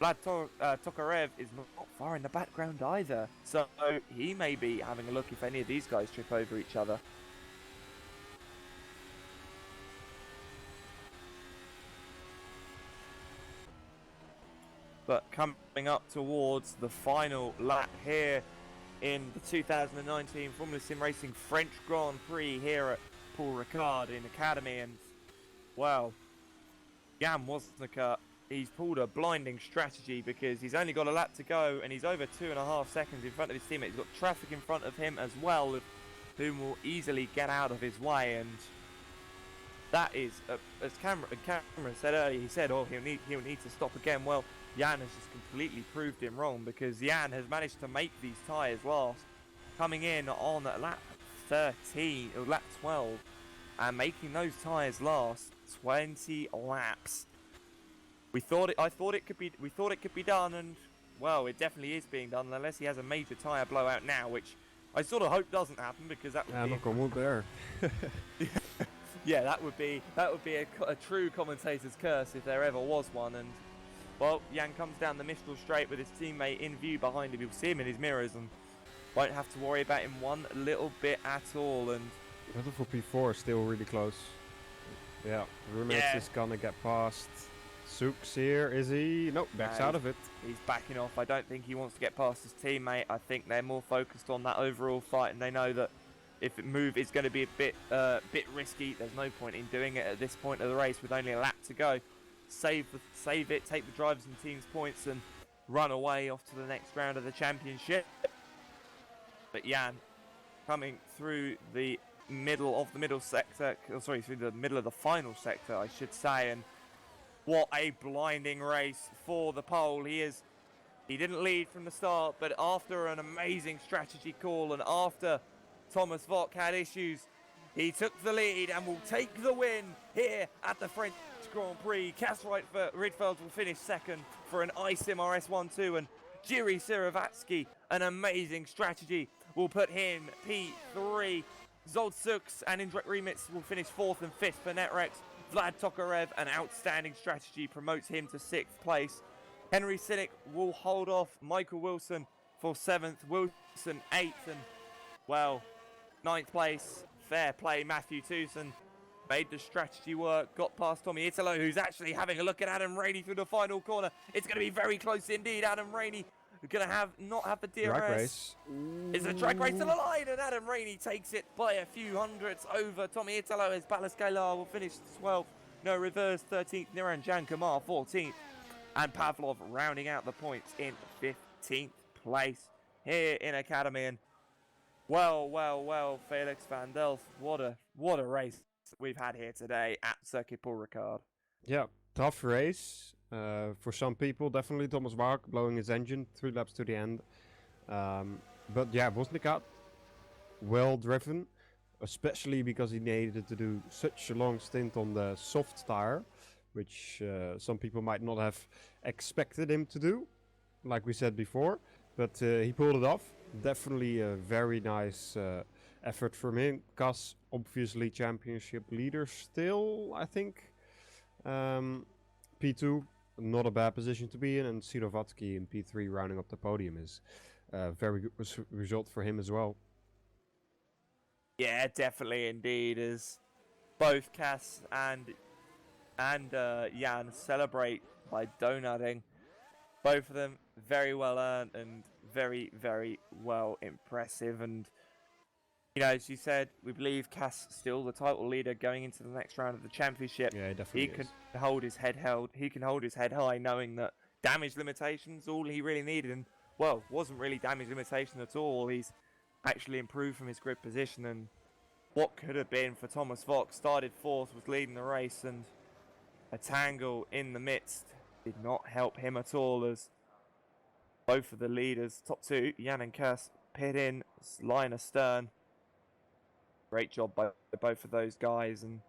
Vlad Tokarev is not far in the background either, so he may be having a look if any of these guys trip over each other. But coming up towards the final lap here in the 2019 Formula Sim Racing French Grand Prix here at Paul Ricard in Academy, and well, Jan Woznica, he's pulled a blinding strategy because he's only got a lap to go and he's over 2.5 seconds in front of his teammate. He's got traffic in front of him as well, whom will easily get out of his way, and that is, as Cameron said earlier, he said, oh, he'll need to stop again. Well, Jan has just completely proved him wrong, because Jan has managed to make these tyres last, coming in on lap 13 or lap 12, and making those tyres last 20 laps. We thought it could be done, and well, it definitely is being done, unless he has a major tyre blowout now, which I sort of hope doesn't happen, because that would be knock on wood there. yeah, that would be a true commentator's curse if there ever was one. And well, Jan comes down the Mistral straight with his teammate in view behind him. You'll see him in his mirrors and won't have to worry about him one little bit at all. And Battle for P4 is still really close. Yeah, Rumits is gonna get past Sooks here, is he? Nope, backs out of it. He's backing off. I don't think he wants to get past his teammate. I think they're more focused on that overall fight, and they know that if it move is going to be a bit risky, there's no point in doing it at this point of the race with only a lap to go. Save it, take the drivers and teams points, and run away off to the next round of the championship. But Jan coming through the middle of the middle sector, through the middle of the final sector, I should say, and what a blinding race for the pole. He didn't lead from the start, but after an amazing strategy call and after Thomas Vogt had issues, he took the lead and will take the win here at the French Grand Prix. Cas Rietveld will finish second for an iSim RS12, and Jiri Siravatsky, an amazing strategy, will put him P3. Zoltz and Indrek Remits will finish 4th and 5th for Netrex. Vlad Tokarev, an outstanding strategy, promotes him to 6th place. Henry Sinek will hold off Michael Wilson for 7th, Wilson 8th, and well, 9th place, fair play. Matthew Tewson made the strategy work, got past Tommy Italo, who's actually having a look at Adam Rainey through the final corner. It's going to be very close indeed. Adam Rainey going to not have the DRS. Drag race. It's a drag race to the line, and Adam Rainey takes it by a few hundredths over Tommy Italo, as Balaskailar will finish 12th. No reverse 13th. Niranjan Kumar 14th. And Pavlov rounding out the points in 15th place. here in Academy. And well, Felix van Delft, what a race we've had here today at Circuit Paul Ricard. Yeah, tough race for some people. Definitely Thomas Bach blowing his engine 3 laps to the end. But yeah, Wozniak, well driven, especially because he needed to do such a long stint on the soft tire, which some people might not have expected him to do, like we said before. But he pulled it off. Definitely a very nice effort from him. Kas, obviously championship leader still, I think. P2, not a bad position to be in, and Sirovatsky in P3 rounding up the podium is a very good result for him as well. Yeah, definitely indeed, as both Cass and Jan celebrate by donutting. Both of them very well earned and very, very well impressive. And you know, as you said, we believe Cass still the title leader going into the next round of the championship. Yeah, he definitely can hold his head He can hold his head high, knowing that damage limitations all he really needed, and well, wasn't really damage limitation at all. He's actually improved from his grid position, and what could have been for Thomas Fox, started 4th, was leading the race, and a tangle in the midst did not help him at all, as both of the leaders, top 2, Jan and Kers, pit in, line astern. Great job by both of those guys, and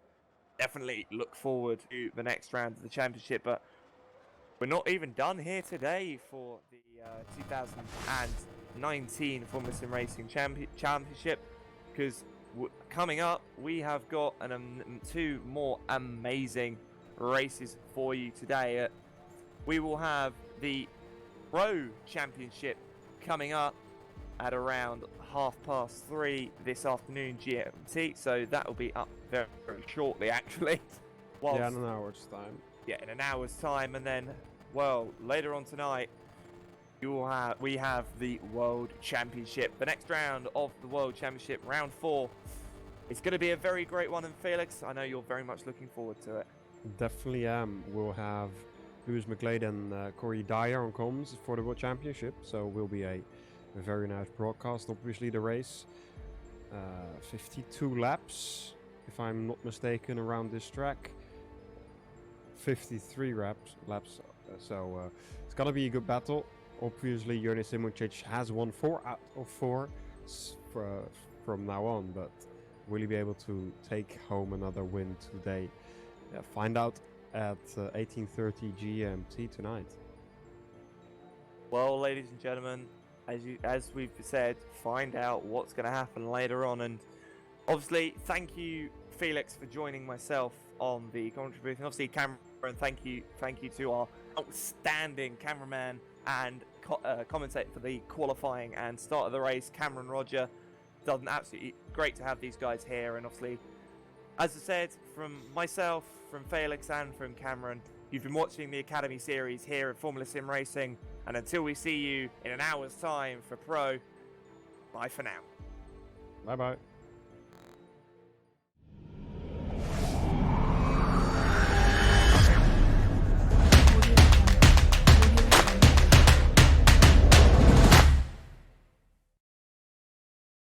definitely look forward to the next round of the championship. But we're not even done here today for the 2019 Formula Sim Racing Championship, because coming up we have got 2 more amazing races for you today. We will have the Pro Championship coming up at around 3:30 this afternoon GMT, so that will be up very, very shortly actually. Yeah, in an hour's time. Yeah, in an hour's time, and then, well, later on tonight, we have the World Championship. The next round of the World Championship, round 4, it's going to be a very great one. And Felix, I know you're very much looking forward to it. Definitely am. We'll have Lewis McGlade and Corey Dyer on comms for the World Championship, so will be a very nice broadcast. Obviously the race, 52 laps, if I'm not mistaken, around this track. 53 laps, so it's gonna be a good battle. Obviously Jonas Simuncic has won 4 out of 4 from now on, but will he be able to take home another win today? Find out at 18:30 GMT tonight. Well, ladies and gentlemen, as we've said, find out what's going to happen later on. And obviously, thank you, Felix, for joining myself on the commentary booth. And obviously, Cameron, thank you to our outstanding cameraman and commentator for the qualifying and start of the race, Cameron Rodger. Done absolutely great to have these guys here. And obviously, as I said, from myself, from Felix, and from Cameron, you've been watching the Academy series here at Formula Sim Racing. And until we see you in an hour's time for Pro, bye for now. Bye-bye.